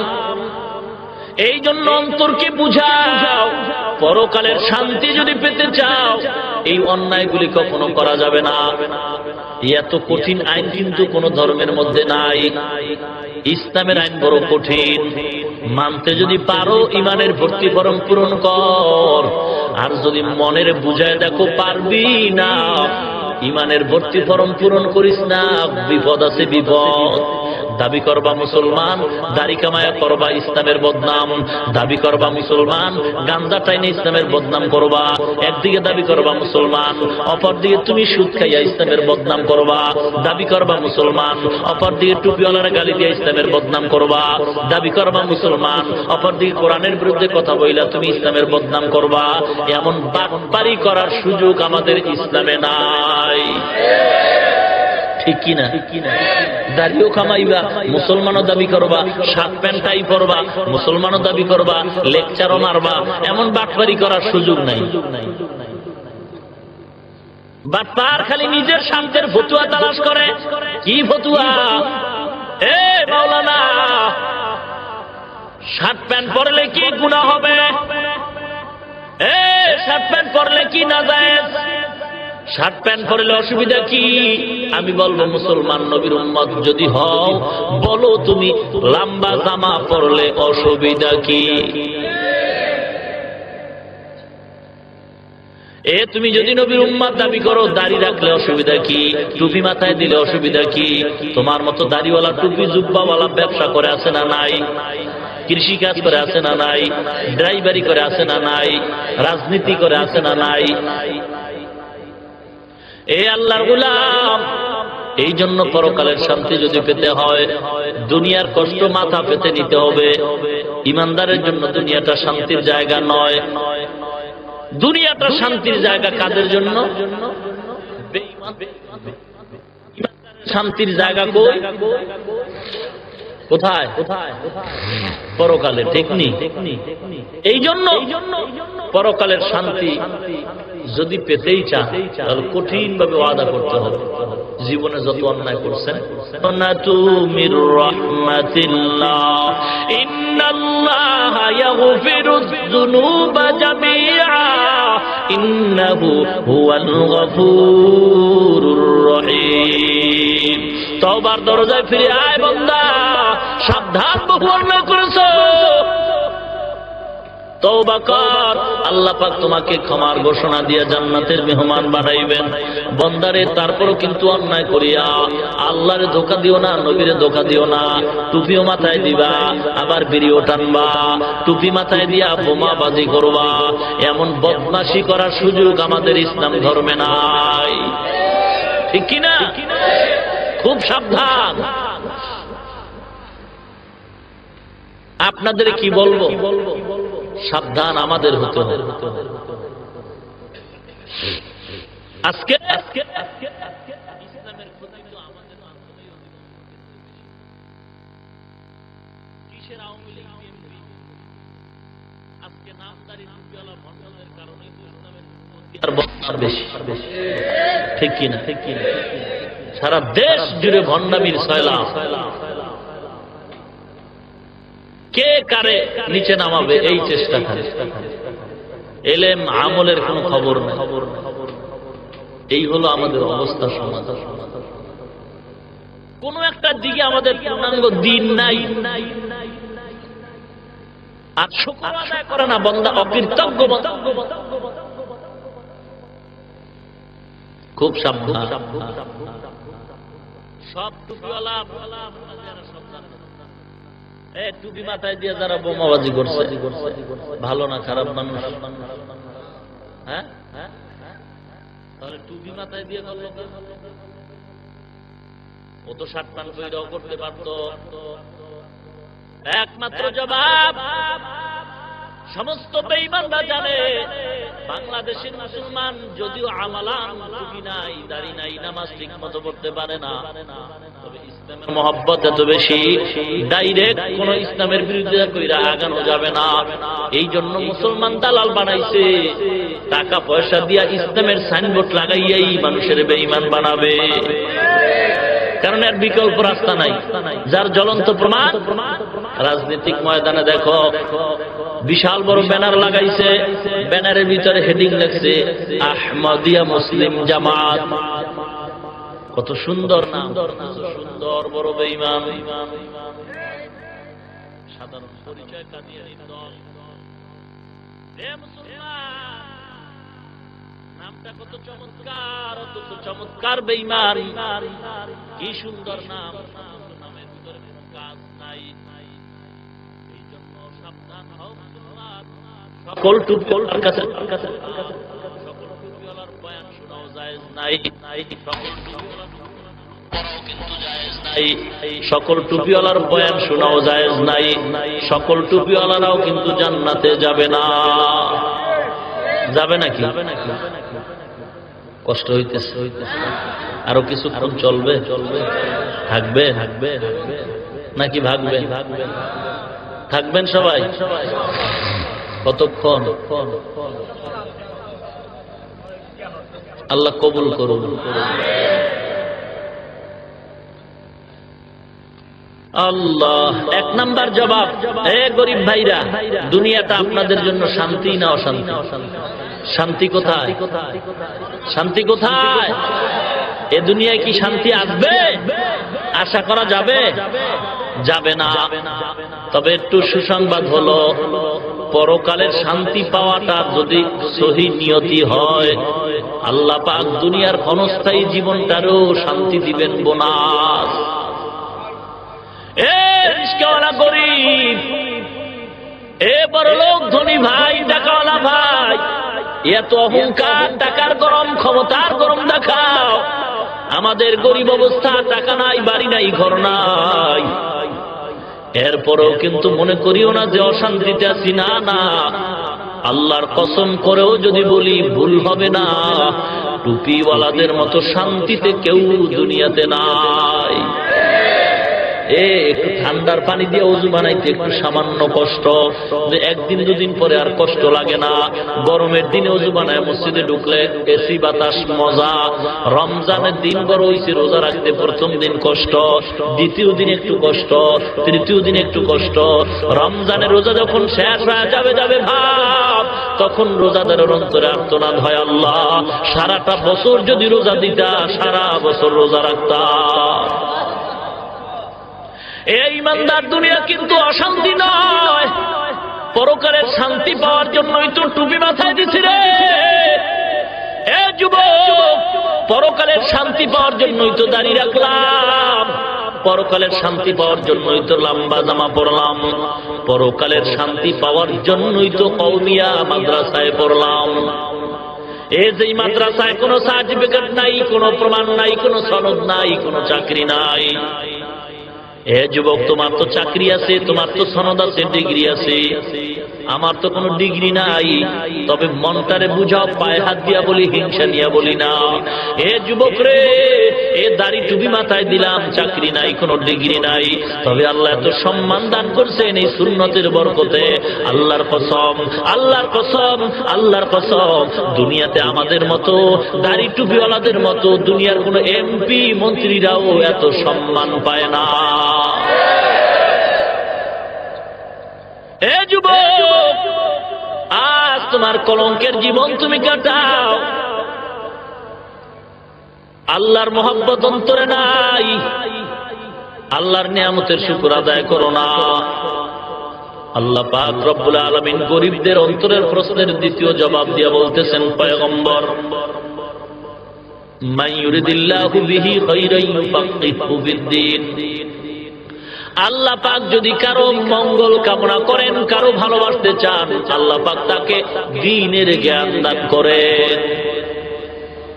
এই জন্য অন্তরকে বুঝাও, পরকালের শান্তি যদি পেতে চাও, এই অন্যায়গুলি কখনো করা যাবে না। এত কঠিন আইন কিন্তু কোন ধর্মের মধ্যে নাই। ইসলামের আইন বড় কঠিন, মানতে যদি পারো ঈমানের ভর্তি ফরম পূরণ কর, আর যদি মনের বুঝায় দেখো পারবি না, ঈমানের ভর্তি ফরম পূরণ করিস না, বিপদ আছে বিপদ। দাবি করবা মুসলমান, দাড়ি কামায়া করবা ইসলামের বদনাম। দাবি করবা মুসলমান, গাঞ্জা টাইনে ইসলামের বদনাম করবা। একদিকে দাবি করবা মুসলমান, অপর দিকে তুমি সুদ খাইয়া ইসলামের বদনাম করবা। দাবি করবা মুসলমান, অপর দিকে টুপিওয়ালার গালি দিয়ে ইসলামের বদনাম করবা। দাবি করবা মুসলমান, অপর দিকে কোরআনের বিরুদ্ধে কথা বইলা তুমি ইসলামের বদনাম করবা। এমন বাটপারি করার সুযোগ আমাদের ইসলামে নাই, ঠিক কিনা? দাড়িও কামাইবা, মুসলমানও দাবি করবা, শার্ট প্যান্টাই পরবা, মুসলমানও দাবি করবা, লেকচারও মারবা, এমন বাটপারি করার সুযোগ নাই। বাটপার খালি নিজের শান্তের ফতুয়া তালাশ করে। কি ফতুয়া? এ মাওলানা, শার্ট প্যান্ট পরলে কি গুনাহ হবে? এ শার্ট প্যান্ট পরলে কি নাজায়েজ? শার্ট প্যান্ট পরলে অসুবিধা কি? আমি বলবো মুসলমান নবীর উম্মত যদি হও, বলো তুমি লম্বা জামা পরলে অসুবিধা কি? তুমি যদি নবীর উম্মত দাবি করো, দাড়ি রাখলে অসুবিধা কি? টুপি মাথায় দিলে অসুবিধা কি? তোমার মতো দাড়িওয়ালা টুপি জুব্বাওয়ালা ব্যবসা করে আছে না নাই? কৃষি কাজ করে আছে না নাই? ড্রাইভারি করে আছে না নাই? রাজনীতি করে আছে না নাই? আল্লাহর গোলাম, এই জন্য পরকালের শান্তি যদি পেতে হয়, দুনিয়ার কষ্ট মাথা পেতে নিতে হবে। ইমানদারের জন্য দুনিয়াটা শান্তির জায়গা নয়। দুনিয়াটা শান্তির জায়গা কাদের জন্য? শান্তির জায়গা কই? কোথায়? পরকালে। ঠিক নি? এই জন্য পরকালের শান্তি যদি পেতেই চান, তাহলে কঠিন ভাবে ওয়াদা করতে হবে। জীবনে যত অন্যায় করছেন, মির রাহমাতিল্লাহ, ইন্নাল্লাহা ইয়াগফিরুয যুনুবা জামিআ, ইন্নাহু হুয়াল গফুরুর রহিম। তওবার দরজায় ফিরে আয় বান্দা, সাবধান, বহু অন্যায় করেছো, তওবা কর। আল্লাহ পাক তোমাকে ক্ষমার ঘোষণা দিয়ে জান্নাতের মেহমান বানাইবেন। বন্দারে, তারপরও কিন্তু অন্যায় করিয়া আল্লাহরে ধোঁকা দিও না, নবীরে ধোঁকা দিও না। টুপিও মাথায় দিবা, আবার বিড়িও টানবা, টুপি মাথায় দিয়া বোমাবাজি করবা। এমন বদমাশি করার সুযোগ আমাদের ইসলাম ধর্মে নাই। ঠিক কিনা? খুব সাবধান। আপনাদের কি বলবো, সাবধান আমাদের হতে হবে। আজকে ইসলামের প্রতি তো আমাদের কিসের আওয়ামী লীগ, বিএনপি? আজকে নামদারি টুপিওয়ালা ভণ্ডদের কারণে ইসলামের প্রতি বেশি। ঠিক কিনা? সারা দেশ জুড়ে ভণ্ডামির সয়লাব। কে কারে নিচে নামাবে এই চেষ্টা করে। এলেম আমলের কোন খবর নেই। এই হলো আমাদের অবস্থা সমাজ। কোন একটা দিকে আমাদের পূর্ণাঙ্গ দিন নাই, আর শুকর আদায় করে না বন্দা, অকৃতজ্ঞ বন্দা। খুব সাবধান। সব টুপিওয়ালা টুপি মাথায় দিয়ে যারা বোমাবাজি করছে, ভালো না খারাপ মানুষ? হ্যাঁ, তাহলে টুপি মাথায় দিয়ে করলো, ও তো শার্ট প্যান্ট পরেও করতে পারত। একমাত্র জবাব সমস্ত বেঈমানরা জানে, বাংলাদেশের মুসলমান যদিও আমালান, টুপি নাই, দাড়ি নাই, নামাজ ঠিক মতো পড়তে পারে না, তবে ইসলামের মহব্বত এত বেশি, ডাইরেক্ট কোন ইসলামের বিরুদ্ধে কইরা আগানো যাবে না। এই জন্য মুসলমান দালাল বানাইছে, টাকা পয়সা দিয়া ইসলামের সাইনবোর্ড লাগাইয়াই মানুষের বেঈমান বানাবে। কারণ এর বিকল্প রাস্তা নাই। যার জ্বলন্ত প্রমাণ, রাজনৈতিক ময়দানে দেখো বিশাল বড় ব্যানার লাগাইছে, ব্যানারের ভিতরে হেডিং লেখছে আহমদিয়া মুসলিম জামাত। কত সুন্দর নাম, সুন্দর বড় বেঈমান। সাধারণ পরিচয় কাদিয়ানীর দল। নামটা কত চমৎকার, অথচ চমৎকার বেঈমান। কি সুন্দর নাম, নামের ভিতরে কোনো কাজ নাই। এই জন্য সাবধান হও মুসলমান। সকল টুপিওয়ালার কাছে সকল টুপিওয়ালার বয়ান শোনাও জায়েজ নাই। সকল টুপিওয়ালার বয়ান শোনাও জায়েজ নাই। সকল টুপিওয়ালারাও কিন্তু জান্নাতে যাবে না। যাবে নাকি? কষ্ট হইতেছে, আরো কিছুক্ষণ চলবে, থাকবে নাকি ভাগবে? থাকবেন সবাই? কতক্ষণ? আল্লাহ কবুল করুন। আল্লাহ, এক নাম্বার জবাব, এ গরিব ভাইরা, দুনিয়াটা আপনাদের জন্য শান্তি না অশান্তি? শান্তি কোথায়? শান্তি কোথায়? এ দুনিয়ায় কি শান্তি আসবে? আশা করা যাবে? যাবে না। তবে একটু সুসংবাদ হলো, পরকালের শান্তি পাওয়াটা যদি সহি নিয়তি হয়, আল্লাহ পাক দুনিয়ার ক্ষণস্থায়ী জীবনটারও শান্তি দিবেন বোনাস। এ রিস্কাওয়ালা গরিব, এ বড়লোক ধনী ভাই, টাকাওয়ালা ভাই, এত অহংকার, টাকার গরম, ক্ষমতার গরম দেখাও। আমাদের গরিব অবস্থা, টাকা নাই, বাড়ি নাই, ঘর নাই, এরপরেও কিন্তু মনে করিও না যে অশান্তিতে আছি। না না, আল্লাহর কসম করেও যদি বলি ভুল হবে না, টুপিওয়ালাদের মতো শান্তিতে কেউ দুনিয়াতে নাই। একটু ঠান্ডার পানি দিয়ে ওযু বানাইতে একটু সামান্য কষ্ট, একদিন দুদিন পরে আর কষ্ট লাগে না। গরমের দিনে ওযু বানায় মসজিদে ঢুকলে এসি বাতাস মজা। রমজানের দিন বড় হইছে, রোজা রাখতে প্রথম দিন কষ্ট, দ্বিতীয় দিন একটু কষ্ট, তৃতীয় দিন একটু কষ্ট। রমজানের রোজা যখন শেষ হয়ে যাবে ভাব, তখন রোজাদারের অন্তরে আর্তনাদ হয়, আল্লাহ সারাটা বছর যদি রোজা দিতা, সারা বছর রোজা রাখতাম। এই ইমানদার, দুনিয়া কিন্তু অশান্তি নয়, পরকালের শান্তি পাওয়ার জন্যই তো টুপি মাথায় দিছি রে। এ যুবক, পরকালের শান্তি পাওয়ার জন্যই তো দাড়ি রাখলাম, পরকালের শান্তি পাওয়ার জন্যই তো লম্বা জামা পরলাম, পরকালের শান্তি পাওয়ার জন্যই তো কওমিয়া মাদ্রাসায় পড়লাম। এই যে মাদ্রাসায় কোনো সার্টিফিকেট নাই, কোনো প্রমাণ নাই, কোনো সনদ নাই, কোনো চাকরি নাই। এ যুবক, তোমার তো চাকরি আছে, তোমার তো সনদ আছে, ডিগ্রি আছে, আমার তো কোনো ডিগ্রি নাই। তবে মনটারে বুঝাও, পায়ে হাত দিয়া বলি, হিংসা নিয়া বলি না। এ যুবক রে, এ দাড়ি টুপি মাথায় দিলাম, চাকরি নাই, কোনো ডিগ্রি নাই, তবে আল্লাহ এত সম্মান দান করছেন এই সুন্নতের বরকতে। আল্লাহর কসম, আল্লাহর কসম, আল্লাহর কসম, দুনিয়াতে আমাদের মতো দাড়ি টুপিওয়ালাদের মতো দুনিয়ার কোনো এমপি মন্ত্রীরাও এত সম্মান পায় না। এ যুবক, আজ তোমার কলঙ্কের জীবন তুমি কাটাও, আল্লাহর মহব্বত অন্তরে নাই, আল্লাহর নিয়ামতের শুকর আদায় করো না। আল্লাহ পাক রব্বুল আলামিন গরিবদের অন্তরের প্রশ্নের দ্বিতীয় জবাব দিয়া বলতেছেন, পয়গম্বর, মান ইউরিদিল্লাহু বিহি খায়রান ইউফাক্কিহু ফিদ্দীন। আল্লাহ পাক যদি কারো মঙ্গল কামনা করেন, কারো ভালোবাসতে চান, আল্লাহ পাক তাকে দ্বীনের জ্ঞান দান করেন।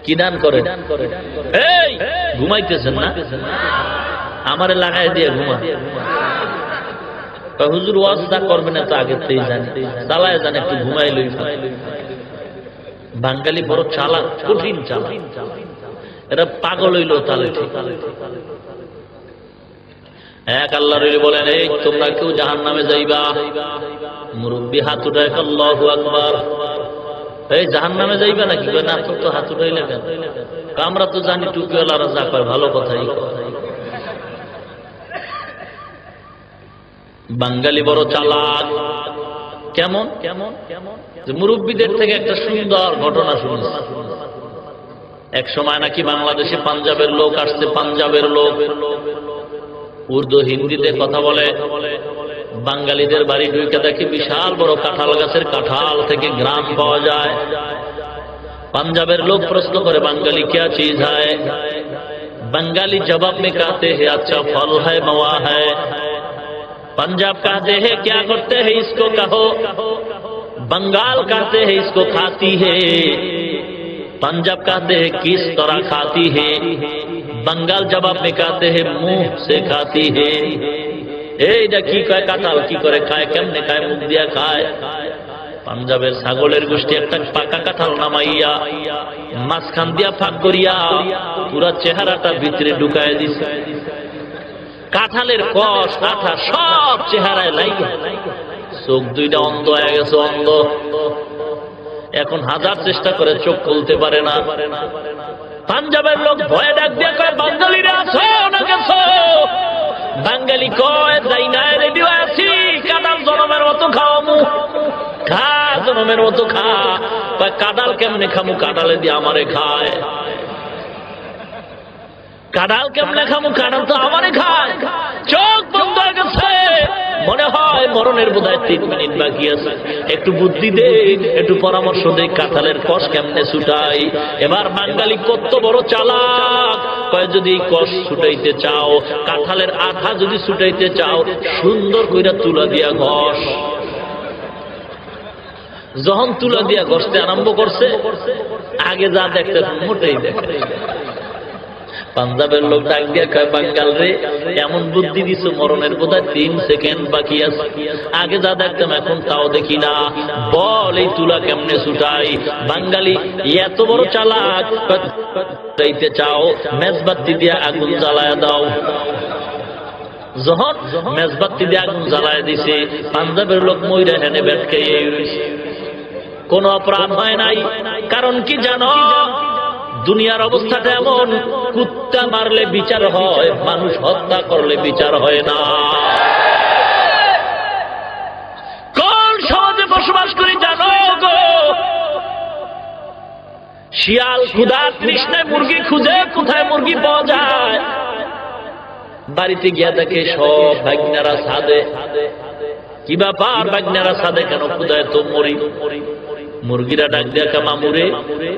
কি দান করেন? এই ঘুমাইতেছেন না? আমারে লাগাই দিয়ে ঘুমা। হুজুর ওয়াজটা করবে না তো আগের থেকেই জানি, চালায় জানে, একটু ঘুমাই লই। বাঙালি বড় চালাক, কঠিন চালাক, এরা পাগল হইল তাহলে ঠিক। এক আল্লাহর ওলি বলেন, এই তোমরা কেউ জাহান্নামে যাইবা? মুরব্বী হাত উঠায়, আল্লাহু আকবার। এই জাহান্নামে যাইবা নাকি? না, তোর তো হাত উঠাইলে কেন? আমরা তো জানি টুপিওয়ালারা যা কয় ভালো কথাই। বাঙালি বড় চালাক। কেমন? মুরব্বীদের থেকে একটা সুন্দর ঘটনা শুনেছি। এক সময় নাকি বাংলাদেশে পাঞ্জাবের লোক আসছে, পাঞ্জাবের লোক উর্দু হিন্দিতে কথা বলে। বাঙালিদের বাড়ি ঢুকে দেখে বিশাল বড় কাঁঠাল গাছের কাঁঠাল থেকে গ্রাম পাওয়া যায়। পাঞ্জাবের লোক প্রশ্ন করে, বাঙালি क्या चीज है? बंगाली जवाब में कहते हैं, अच्छा फल है, मवा है। पंजाब कहते हैं, क्या करते हैं इसको कहो। बंगाल कहते हैं, इसको खाती है। पंजाब कहते हैं, किस तरह खाती है। बंगाल जवाब में कहते हैं, मुंह से खाती है। এইটা কি কয়? কাঁঠাল কি করে খায়, কেমনে খায়? মুখ দিয়া খায়। পাঞ্জাবের ছাগলের গোষ্ঠী একটা পাকা কাঁঠাল নামাইয়া মাঝখান দিয়া ফাঁক করিয়া পুরা চেহারাটা ভিতরে ঢুকায় দিছে। কাঁঠালের কষ আঠা সব চেহারায় লাইয়া, চোখ দুইটা অন্ধ হয়ে গেছে, অন্ধ। এখন হাজার চেষ্টা করে চোখ খুলতে পারে না। পাঞ্জাবের লোক ভয়ে ডাক দিয়ে কয়, বাঙালিরা আছো না গেছো? বাঙালি কয় যাই না রেডিও আছি, কাঁঠাল জনমের মতো খাওয়ামু, খা জনমের মতো খা। কাঁঠাল কেমনে খামু? কাঁঠালে দিয়ে আমারে খায়। কাঁঠাল কেমনে খামু? কাঁঠাল তো আমারে খায়। চোখ বন্ধ হয়ে গেছে, মনে হয় মরণের বোধহয় 3 মিনিট বাকি আছে। একটু বুদ্ধি দে, একটু পরামর্শ দে, কাঁঠালের কষ কেমনে ছুটাই। এবার বাঙালি কত বড় চালাক, কয় যদি কষ ছুটাইতে চাও, কাঁঠালের আঠা যদি ছুটাইতে চাও, সুন্দর কইরা তুলা দিয়া ঘষ। যখন তুলা দিয়া ঘষতে আরম্ভ করছে, আগে যা দেখতে মোটেই দেখে। পাঞ্জাবের লোক ডাক দিয়া কয়, বাঙ্গাল রে এমন বুদ্ধি দিছো, মরণের বোধহয় 3 সেকেন্ড বাকি আছে, আগে যা দেখতাম এখন তাও দেখি না, বল এই তুলা কেমনে ছুটাই। বাঙালি এত বড় চালাক, চাইতে চাও মেজবাতি দিয়া আগুন জ্বালায়া দাও। যখন মেজবাতি দিয়ে আগুন জ্বালায় দিছে, পাঞ্জাবের লোক মইরা হেনে ব্যাট খেয়ে রয়েছে, কোন অপরাধ হয় নাই। কারণ কি জানো, দুনিয়ার অবস্থাটা এমন, কুত্তা মারলে বিচার হয়, মানুষ হত্যা করলে বিচার হয় না। কোন সমাজে বসবাস করি জানো গো? শিয়াল ক্ষুধার তৃষ্ণায় মুরগি খুঁজে, কোথায় মুরগি পাওয়া যায়? বাড়িতে গিয়া দেখে সব ভাগ্নারা ছাদে। কি ব্যাপার ভাগ্নারা ছাদে কেন? ক্ষুধায় তো মরি। মুরগিরা ডাক দিয়া কা, মামুরে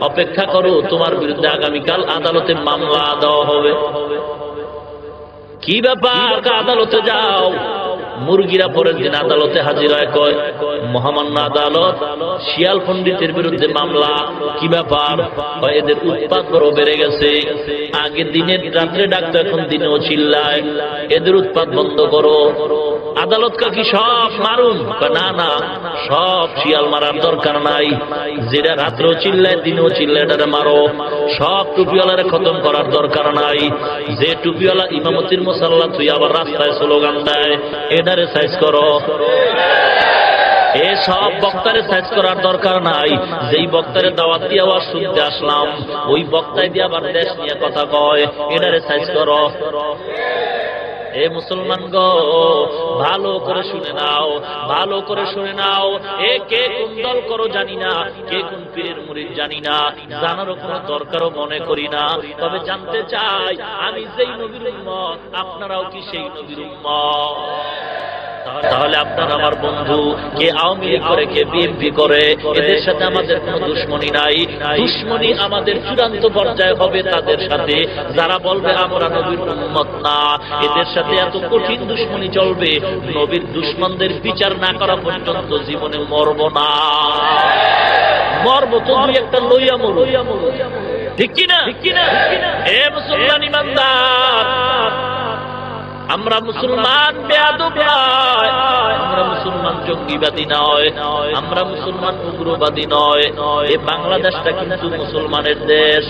অপেক্ষা করো, তোমার বিরুদ্ধে আগামীকাল আদালতে মামলা দেওয়া হবে। কি ব্যাপার? আদালতে যাও। মুরগিরা পরের দিন আদালতে হাজির হয়, কয় মহামান্য আদালত, শিয়াল পণ্ডিতের বিরুদ্ধে মামলা। কি ব্যাপার? এদের উৎপাত বড় বেড়ে গেছে, আগে দিনে রাত্রে ডাকতো, এখন দিনেও চিল্লায়, এদের উৎপাত বন্ধ করো। আদালত কি সব মারুন? না না, সব শিয়াল মারার দরকার নাই, যেটা রাত্রেও চিল্লায় দিনেও চিল্লায় এটারে মারো। সব টুপিওয়ালারে খতম করার দরকার নাই, যে টুপিওয়ালা ইমামতির মুসাল্লা তুই আবার রাস্তায় স্লোগান দেয়, এটারে সাইজ করো। এ সব বক্তারে সাইজ করার দরকার নাই, যেই বক্তারে দাওয়াত দিয়ে আওয়াজ শুনতে আসলাম, ওই বক্তায় দিয়ে আবার দেশ নিয়ে কথা কয়, এটারে সাইজ করো। এ মুসলমান গো, ভালো করে শুনে নাও, ভালো করে শুনে নাও। এ কে কোন দল করো জানি না, কে কোন পীরের মুরিদ জানি না, জানারও কোনো দরকারও মনে করি না। তবে জানতে চাই, আমি যেই নবীর উম্মত, আপনারাও কি সেই নবীর উম্মত? তাহলে আপনার আমার বন্ধু, কে আওয়ামী লীগ করে, কে বিএনপি করে, এদের সাথে আমাদের কোনো দুশ্মনী নাই। দুশ্মনী আমাদের চূড়ান্ত পর্যায়ে হবে তাদের সাথে যারা বলবে আমরা নবীর উম্মত না। এদের সাথে এত কঠিন দুশ্মনী চলবে, নবীর দুশ্মনদের বিচার না করা পর্যন্ত জীবনে মরব না। মরব তো দুই একটা লইয়া মরব, ঠিক কিনা? এ মুসলমান ইমানদার, আমরা মুসলমান বেয়াদব নয়, আমরা মুসলমান জঙ্গিবাদী নয়, আমরা মুসলমান উগ্রবাদী নয়। এই বাংলাদেশটা কিন্তু মুসলমানের দেশ,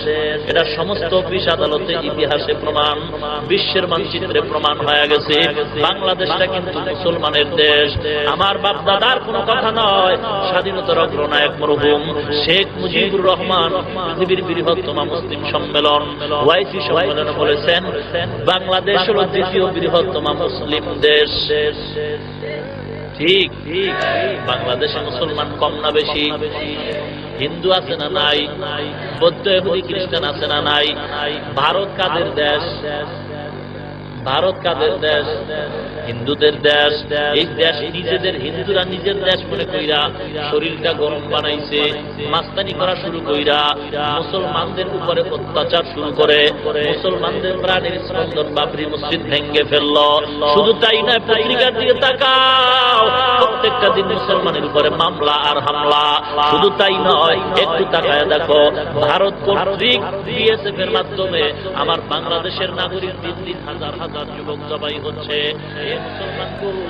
এটা সমস্ত অফিস আদালতে ইতিহাসে প্রমাণ, বিশ্বের মানচিত্রে প্রমাণ হয়ে গেছে, বাংলাদেশটা কিন্তু মুসলমানের দেশ। আমার বাপ দাদার কোনো কথা নয়, স্বাধীনতার অগ্রনায়ক মরহুম শেখ মুজিবুর রহমান পৃথিবীর বৃহত্তম মুসলিম সম্মেলন ওয়াইসি সম্মেলনে বলেছেন, বাংলাদেশ হল দ্বিতীয় বৃহত্তম মুসলিম দেশ। ঠিক, বাংলাদেশে মুসলমান কম না বেশি? হিন্দু আছে না নাই? বৌদ্ধ ইহুদি খ্রিস্টান আছে না নাই? ভারত কাদের দেশ? ভারত কাদের দেশ? হিন্দুদের দেশ। এই দেশ নিজেদের, হিন্দুরা নিজের দেশ মনে কইরা শরীরটা গরম বানাইছে, মাস্তানি করা শুরু কইরা মুসলমানদের উপরে অত্যাচার শুরু করে, মুসলমানদের প্রাণের স্পন্দন বাবরি মসজিদ ভেঙ্গে ফেলল। শুধু তাই নয়, পত্রিকার দিকে তাকাও, প্রত্যেকটা দিন মুসলমানের উপরে মামলা আর হামলা। শুধু তাই নয়, একটু তাকায় দেখো, ভারত কর্তৃক বিএসএফ এর মাধ্যমে আমার বাংলাদেশের নাগরিক দিন দিন হাজার হাজার যুবক জবাই হচ্ছে। মুসলমান গুরু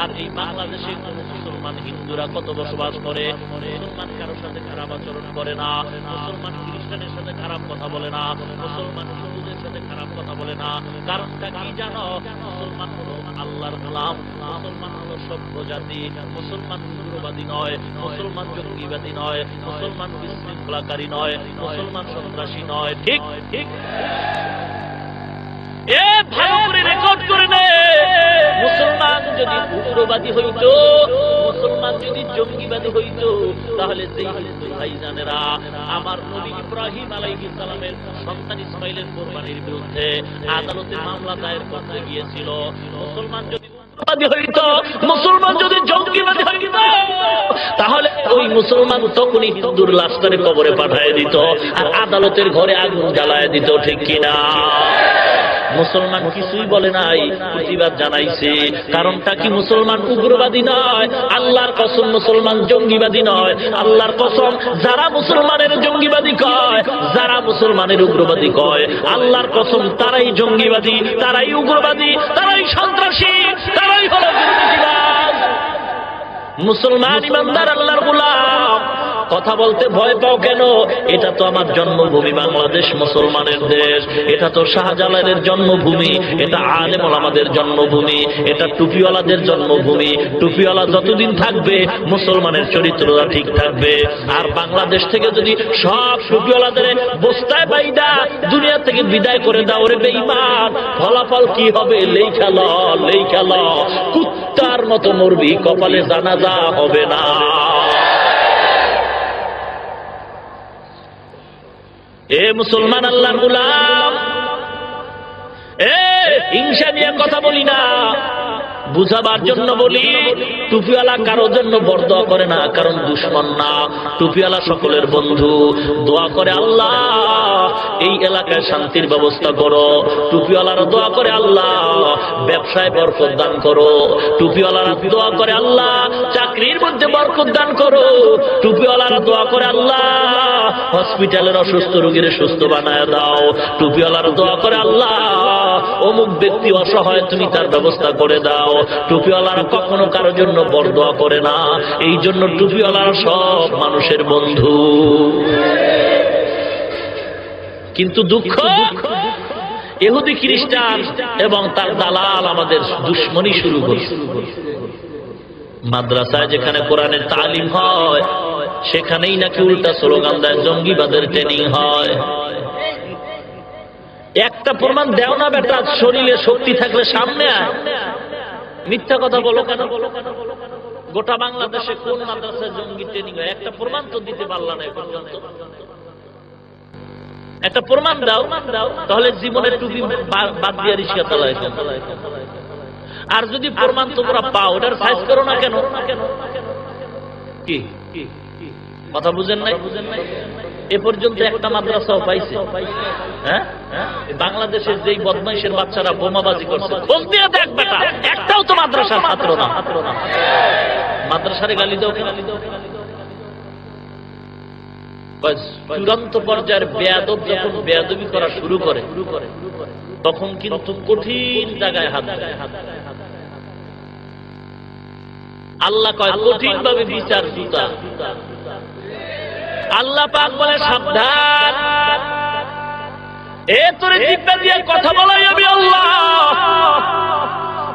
আর এই বাংলাদেশে কোন মুসলমান হিন্দুরা কত বসবাস করে? মুসলমান কারোর সাথে খারাপ আচরণ করে না, মুসলমান খ্রিস্টানের সাথে খারাপ কথা বলে না, মুসলমান হিন্দুদের সাথে খারাপ কথা বলে না। কারণটা কি জানো? মুসলমান হলো আল্লাহর গোলাম, মুসলমান হলো সভ্য জাতি, মুসলমান উগ্রবাদী নয়, মুসলমান জঙ্গিবাদী নয়, মুসলমান বিশৃঙ্খলাকারী নয়, মুসলমান সন্ত্রাসী নয়। ঠিক ঠিক। এ ভালো করে রেকর্ড করে নে। মুসলমান যদি উগ্রবাদী হইতো, মুসলমান যদি জঙ্গিবাদী হইতো, তাহলে সেই হিন্দু ভাইজানেরা আমার নবী ইব্রাহিম আলাইহিস সালামের সন্তান ইসমাইলের কোরবানির বিরুদ্ধে আদালতে মামলা দায়ের করতে গিয়েছিল। মুসলমান যদি উগ্রবাদী হইতো, মুসলমান যদি জঙ্গিবাদী হইতো, তাহলে ওই মুসলমান তখনই হিন্দুর লাশটারে কবরে পাঠিয়ে দিত আর আদালতের ঘরে আগুন জ্বালায় দিত, ঠিক কিনা? মুসলমান কিছুই বলে নাই, প্রতিবাদ জানাইছে। কারণটা কি? মুসলমান উগ্রবাদী নয়, আল্লাহর কসম মুসলমান জঙ্গিবাদী নয়। আল্লাহর কসম, যারা মুসলমানের জঙ্গিবাদী কয়, যারা মুসলমানের উগ্রবাদী কয়, আল্লাহর কসম তারাই জঙ্গিবাদী, তারাই উগ্রবাদী, তারাই সন্ত্রাসী, তারাই হলো দুর্নীতিবাজ। মুসলমান ইমানদার আল্লাহর গোলাম। কথা বলতে ভয় পাও কেন? এটা তো আমার জন্মভূমি বাংলাদেশ, মুসলমানের দেশ। এটা তো শাহজালালের জন্মভূমি, এটা আলেম ওলামাদের জন্মভূমি, এটা টুপিওয়ালাদের জন্মভূমি। টুপিওয়ালা যতদিন থাকবে মুসলমানের চরিত্রটা ঠিক থাকবে। আর বাংলাদেশ থেকে যদি সব টুপিওয়ালাদের বস্তায় বাইদা দুনিয়া থেকে বিদায় করে দাও রে বেঈমান, ফলাফল কি হবে? লেখা ল, লেখা ল, কুত্তার মতো মরবি, কপালে জানাজা হবে না। এ মুসলমান আল্লাহর গোলাম, এ হিংসা নিয়ে কথা বলি না, বুঝাবার জন্য বলি। টুপিওয়ালা কারোর জন্য বরদোয়া করে না, কারণ দুশমন না। টুপিওয়ালা সকলের বন্ধু। দোয়া করে, আল্লাহ এই এলাকায় শান্তির ব্যবস্থা করো। টুপিওয়ালারা দোয়া করে, আল্লাহ ব্যবসায় বরকত দান করো। টুপিওয়ালারা দোয়া করে, আল্লাহ চাকরির মধ্যে বরকত দান করো। টুপিওয়ালারা দোয়া করে, আল্লাহ হসপিটালের অসুস্থ রোগীর সুস্থ বানায় দাও। টুপিওয়ালারা দোয়া করে, আল্লাহ অমুক ব্যক্তি অসহায়, তুমি তার ব্যবস্থা করে দাও। টুপিওয়ালারা কখনো কারোর জন্য বরদোয়া করে না। এই জন্য টুপিওয়ালারা সব মানুষের বন্ধু। কিন্তু দুঃখ, ইহুদি খ্রিস্টান এবং তার দালাল আমাদের দুশ্মনী শুরু করছে। মাদ্রাসায় যেখানে কোরআনের তালিম হয়, সেখানেই নাকি উল্টা স্লোগান দেয়, জঙ্গিবাদের ট্রেনিং হয়। একটা প্রমাণ দেও না বেটা, শরীরে শক্তি থাকলে সামনে আয়। মিথ্যা কথা বলো কেন? গোটা বাংলাদেশে কোন মাদ্রাসায় জঙ্গি ট্রেনিং হয়? একটা প্রমাণ তো দিতে পারলা না পর্যন্ত। একটা প্রমাণ দাও, তাহলে জীবনের টুপি বাদ দিয়ে রিক্সা চালায়। আর যদি প্রমাণ তোমরা পাও, ওটার সাইজ করো না কেন? কি কথা বুঝেন নাই? এ পর্যন্ত একটা মাদ্রাসাও পাইছে? হ্যাঁ, বাংলাদেশের যেই বদমাইশের বাচ্চারা বোমাবাজি করছে, খোঁজ দিয়ে দেখ বেটা, একটাও তো মাদ্রাসার ছাত্র না। মাদ্রাসারে গালি দাও কেন? চূড়ান্ত পর্যায়ের বেয়াদব যখন বেয়াদবি করা শুরু করে, তখন কিন্তু কঠিন জায়গায় হাত দেয়। আল্লাহ কয় কঠিন ভাবে বিচার জুতা। আল্লাহ পাক বলে সাবধান, এ তোরে জিহ্বা দিয়ে কথা বলাই আমি আল্লাহ।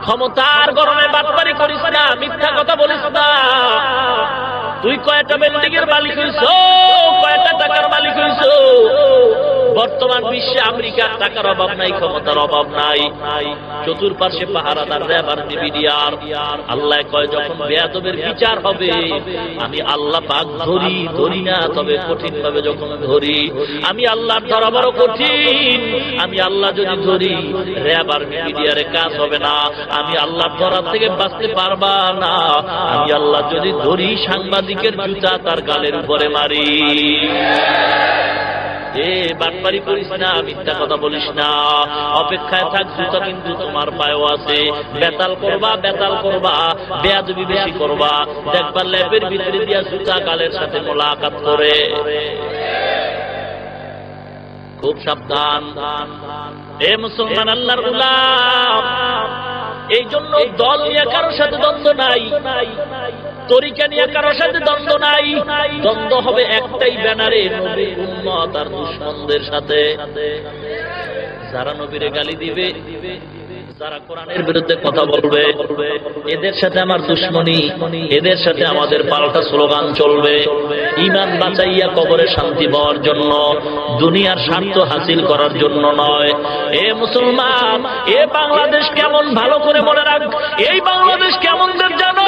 ক্ষমতার গরমে বাটপারি করিস না, মিথ্যা কথা বলিস না। তুই কয়টা বিল্ডিং এর মালিক হইছ, কয়টা টাকার মালিক হইছ? বর্তমান বিশ্বে আমেরিকার টাকার অভাব নাই, ক্ষমতার অভাব নাই। চতুর্পাশে পাহারাদার র্যাব আর বিডিআর। আল্লাহ কয় যখন বেয়াদবের বিচার হবে, আমি আল্লাহ পাক ধরি না, তবে কঠিন ভাবে যখন ধরি। আমি আল্লাহর ধরা বড় কঠিন। আমি আল্লাহ যদি ধরি, র্যাব আর বিডিআরে কাজ হবে না। আমি আল্লাহর ধরা থেকে বাঁচতে পারবা না। আমি আল্লাহ যদি ধরি, সাংবাদিকের জুতা তার গালের উপরে মারি। বাটপারি করিস না, মিথ্যা কথা বলিস না, অপেক্ষায় থাক, জুতা কিন্তু তোমার পায়েও আছে। বেতাল করবা, বেতাল করবা, বেয়াদবি বেশি করবা, দেখবার ল্যাপের ভিতরে দিয়া জুতা গালের সাথে মোলাকাত করে। খুব সাবধান এ মুসলমান আল্লাহর গোলাম। এই জন্য দল নিয়ে কারোর সাথে দ্বন্দ্ব নাই, তরিকা নিয়ে কারোর সাথে দ্বন্দ্ব নাই। দ্বন্দ্ব হবে একটাই ব্যানারে, নবীর উম্মত আর দুশমনদের সাথে। যারা নবীরে গালি দিবে, যারা কোরআনের বিরুদ্ধে কথা বলবে এদের সাথে আমার দুশ্মনী, এদের সাথে আমাদের পাল্টা স্লোগান চলবে। ঈমান বাঁচাইয়া কবরে শান্তি পাওয়ার জন্য, দুনিয়ার স্বার্থ হাসিল করার জন্য নয়। এ মুসলমান, এ বাংলাদেশ কেমন ভালো করে মনে রাখ। এই বাংলাদেশ কেমন জানো?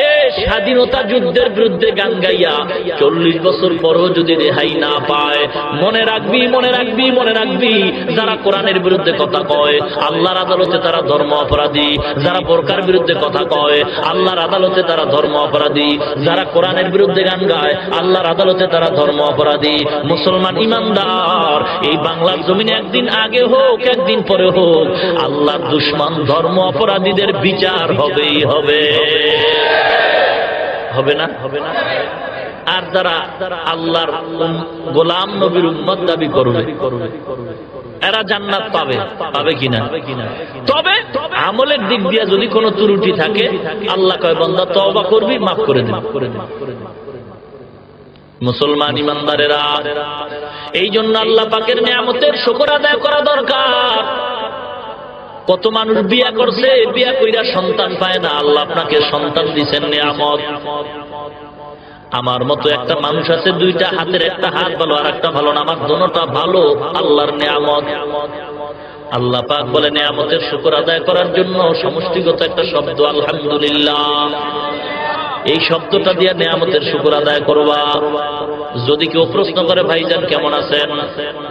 এ স্বাধীনতা যুদ্ধের বিরুদ্ধে গান গাইয়া 40 বছর পরও যদি রেহাই না পায়, মনে রাখবি, মনে রাখবি, মনে রাখবি, যারা কোরআনের বিরুদ্ধে কথা কয় আল্লাহর আদালতে তারা ধর্ম অপরাধী। যারা বোরকার বিরুদ্ধে কথা কয় আল্লাহর আদালতে তারা ধর্ম অপরাধী। যারা কোরআনের বিরুদ্ধে গান গায় আল্লাহর আদালতে তারা ধর্ম অপরাধী। মুসলমান ইমানদার, এই বাংলার জমিনে একদিন আগে হোক একদিন পরে হোক আল্লাহর দুশমন ধর্ম অপরাধীদের বিচার হবেই হবে। হবে না? হবে না? আর যারা আল্লাহর গোলাম নবীর উম্মত দাবি করবে এরা জান্নাত পাবে, পাবে কিনা? তবে আমলের দিক দিয়ে যদি কোনো ত্রুটি থাকে আল্লাহ কয় বান্দা তওবা করবি, মাফ করে দিন। মুসলমান ইমানদারেরা, এই জন্য আল্লাহ পাকের নিয়ামতের শুকর আদায় করা দরকার। কত মানুষ বিয়া করছে, বিয়া কইরা সন্তান পায় না। আল্লাহ আপনাকে সন্তান দিচ্ছেন নিয়ামত। আমার মতো একটা মানুষ আছে, দুইটা হাতের একটা হাত ভালো আর একটা ভালো না, আমার দোনোটা ভালো, আল্লাহর নিয়ামত। আল্লাহ পাক বলে নিয়ামতের শুকর আদায় করার জন্য সমষ্টিগত একটা শব্দ আলহামদুলিল্লাহ। এই শব্দটা দিয়ে নিয়ামতের শুকর আদায় করবা। যদি কেউ প্রশ্ন করে ভাইজান কেমন আছেন,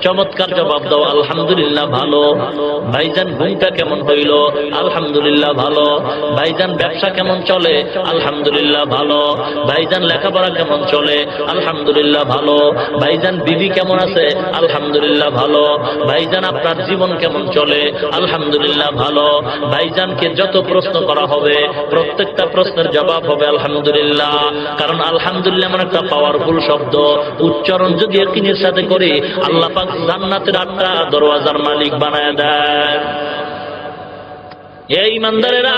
চমৎকার জবাব দাও আলহামদুলিল্লাহ ভালো। ভাইজান ঘুমটা কেমন হইল, আলহামদুলিল্লাহ ভালো। ভাইজান ব্যবসা কেমন চলে, আলহামদুলিল্লাহ ভালো। ভাইজান লেখাপড়া কেমন চলে, আলহামদুলিল্লাহ ভালো। ভাইজান বিবি কেমন আছে, আলহামদুলিল্লাহ ভালো। ভাইজান আপনার জীবন কেমন চলে, আলহামদুলিল্লাহ ভালো। ভাইজানকে যত প্রশ্ন করা হবে প্রত্যেকটা প্রশ্নের জবাব হবে আলহামদুলিল্লাহ। কারণ আলহামদুলিল্লাহ এমন একটা পাওয়ারফুল শব্দ, উচ্চারণ যদি ইয়াকিনের সাথে করে আল্লাহ পাক জান্নাতের 8টা দরওয়াজার মালিক বানায় দেয়। এই ইমানদারেরা,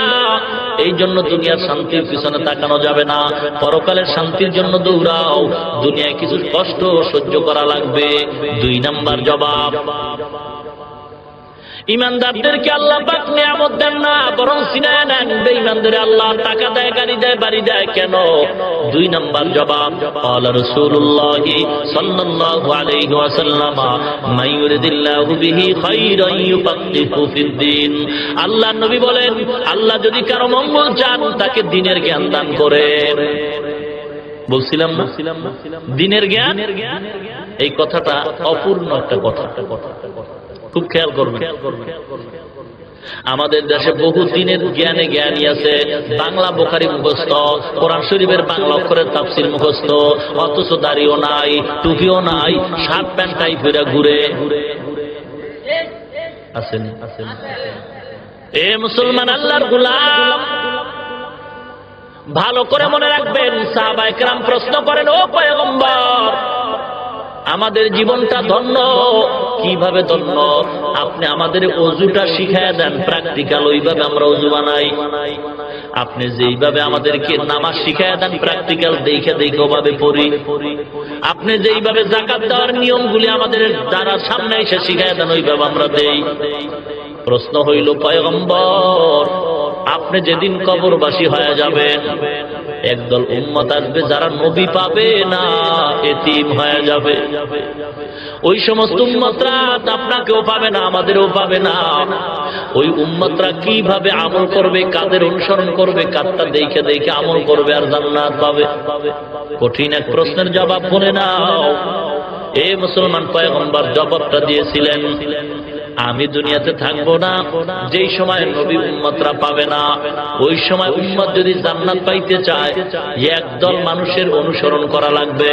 এই জন্য দুনিয়ার শান্তির পিছনে তাকানো যাবে না, পরকালের শান্তির জন্য দৌড়াও। দুনিয়ায় কিছু কষ্ট সহ্য করা লাগবে। 2 নাম্বার জবাব, ইমানদারদেরকে আল্লাহ পাক নিয়ামত দেন না, বরং সিনায় নেন। বেঈমানদের আল্লাহ টাকা দেয়, গাড়ি দেয়, বাড়ি দেয়। কেন? 2 নাম্বার জবাব, ক্বালা রাসূলুল্লাহ সাল্লাল্লাহু আলাইহি ওয়াসাল্লাম মান ইউরিদিল্লাহু বিহি খায়রান ইউফাক্কিহু ফিদ্দীন। আল্লাহর নবী বলেন, আল্লাহ যদি কারো মঙ্গল চান তাকে দ্বীনের জ্ঞান দান করেন। বলছিলাম না দ্বীনের জ্ঞান? এই কথাটা অপূর্ণ একটা কথা, খুব খেয়াল করবেন। আমাদের দেশে বহু দিনের জ্ঞানে জ্ঞানী আছে, বাংলা বুখারী মুখস্থ, কোরআন শরীফের বাংলা অক্ষরের তাফসীর মুখস্থ, অথচ দাড়িও নাই, টুপিও নাই, শার্ট প্যান্ট টাই পরে ঘুরে। আসেন এ মুসলমান আল্লাহর গোলাম, ভালো করে মনে রাখবেন। সাহাবায়ে কেরাম প্রশ্ন করেন, ও পয়গম্বর, আমাদের জীবনটা ধন্য। কিভাবে ধন্য? আপনি আমাদের ওযুটা শিখায় দেন প্র্যাকটিক্যাল, ওইভাবে আমরা ওযু বানাই। আপনি যেইভাবে আমাদেরকে নামাজ শিখায় দেন প্র্যাকটিক্যাল, দেখে দেখে ওভাবে পড়ি। আপনি যেইভাবে যাকাত দেওয়ার নিয়মগুলি আমাদের দ্বারা সামনে এসে শিখায় দেন, ওইভাবে আমরা দেই। প্রশ্ন হইল, পয়গম্বর, আপনি যেদিন কবরবাসী হয়ে যাবেন, একদল উম্মত আসবে যারা নবী পাবে না, এতিম হয়ে যাবে। ওই সমস্ত উম্মতরা আপনাকেও পাবে না, আমাদেরও পাবে না। ওই উম্মতরা কিভাবে আমল করবে, কাদের অনুসরণ করবে, কারটা দেখে দেখে আমল করবে আর জান্নাত পাবে? কঠিন এক প্রশ্নের জবাব বলে নাও। এ মুসলমান, পয়গম্বর জবাবটা দিয়েছিলেন, আমি দুনিয়াতে থাকবো না যেই সময় নবী উম্মতরা পাবে না। ওই সময় উম্মত যদি জান্নাত পাইতে চায়, একদল মানুষের অনুসরণ করা লাগবে,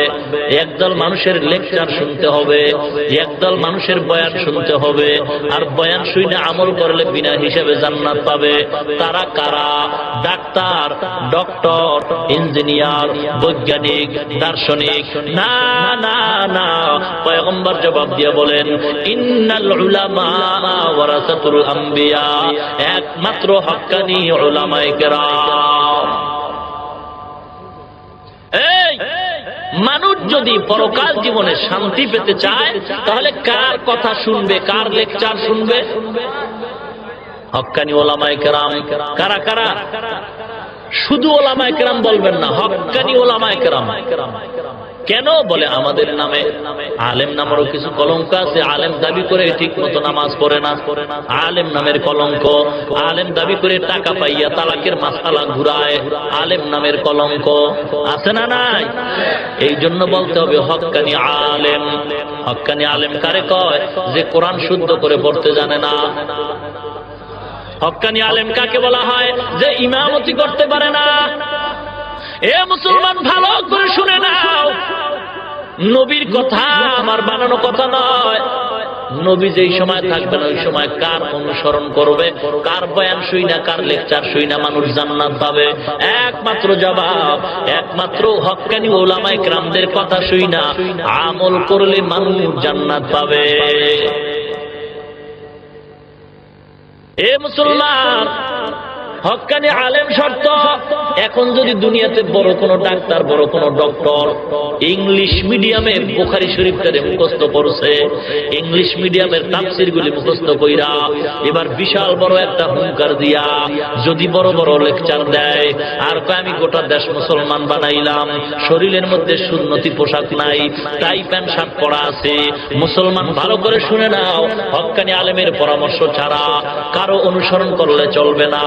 একদল মানুষের লেকচার শুনতে হবে, একদল মানুষের বয়ান শুনতে হবে। আর বয়ান শুনে আমল করলে বিনা হিসেবে জান্নাত পাবে। তারা কারা? ডাক্তার, ডক্টর, ইঞ্জিনিয়ার, বৈজ্ঞানিক, দার্শনিক? না না না, পয়গম্বর জবাব দিয়ে বলেন, ইন্নাল উলামা ওয়ারাসাতুল আম্বিয়া, একমাত্র হক্কানি উলামায়ে কেরাম। এই মানুষ যদি পরকাল জীবনে শান্তি পেতে চায়, তাহলে কার কথা শুনবে, কার লেকচার শুনবে? হক্কানি ওলামায়ে কেরাম কারা কারা? শুধু ওলামায়ে কেরাম বলবেন না, হক্কানি ওলামায়ে কেরাম। কেন বলে আমাদের নামে আলেম নামেরও কিছু কলঙ্ক আছে। আলেম দাবি করে ঠিক মতো নামাজ পড়ে না, আলেম নামের কলঙ্ক। আলেম দাবি করে টাকা পাইয়া তালাকের মাসালা ঘুরায়, আলেম নামের কলঙ্ক আছে না নাই? এই জন্য বলতে হবে হক্কানি আলেম। হক্কানি আলেম কারে কয়? যে কোরআন শুদ্ধ করে পড়তে জানে না। হক্কানি আলেম কাকে বলা হয়? যে ইমামতি করতে পারে না। এ মুসলমান ভালো করে শুনে নাও, নবীর কথা আমার বানানো কথা নয়। নবী যেই সময় থাকবেন ওই সময় কার অনুসরণ করবে, কার বয়ান শুই না, কার লেকচার শুই না মানুষ জান্নাত পাবে? একমাত্র জবাব, একমাত্র হক্কানি ওলামায়ে কেরামদের কথা শুই না আমল করলে মানুষ জান্নাত পাবে। এ মুসলমান, হক্কানি আলেম শর্ত। এখন যদি দুনিয়াতে বড় কোন ডাক্তার, বড় কোন ডক্টর ইংলিশ মিডিয়ামে বুখারী শরীফটারে মুখস্থ করছে, ইংলিশ মিডিয়ামের তাফসীর গুলি মুখস্থ কইরা এবার বিশাল বড় একটা হুঙ্কার দিয়া যদি বড় বড় লেকচার দেয় আর কয় আমি গোটা দেশ মুসলমান বানাইলাম, শরীরের মধ্যে সুন্নতি পোশাক নাই, টাই প্যান্ট শার্ট পরা আছে, মুসলমান ভালো করে শুনে নাও, হক্কানি আলেমের পরামর্শ ছাড়া কারো অনুসরণ করলে চলবে না।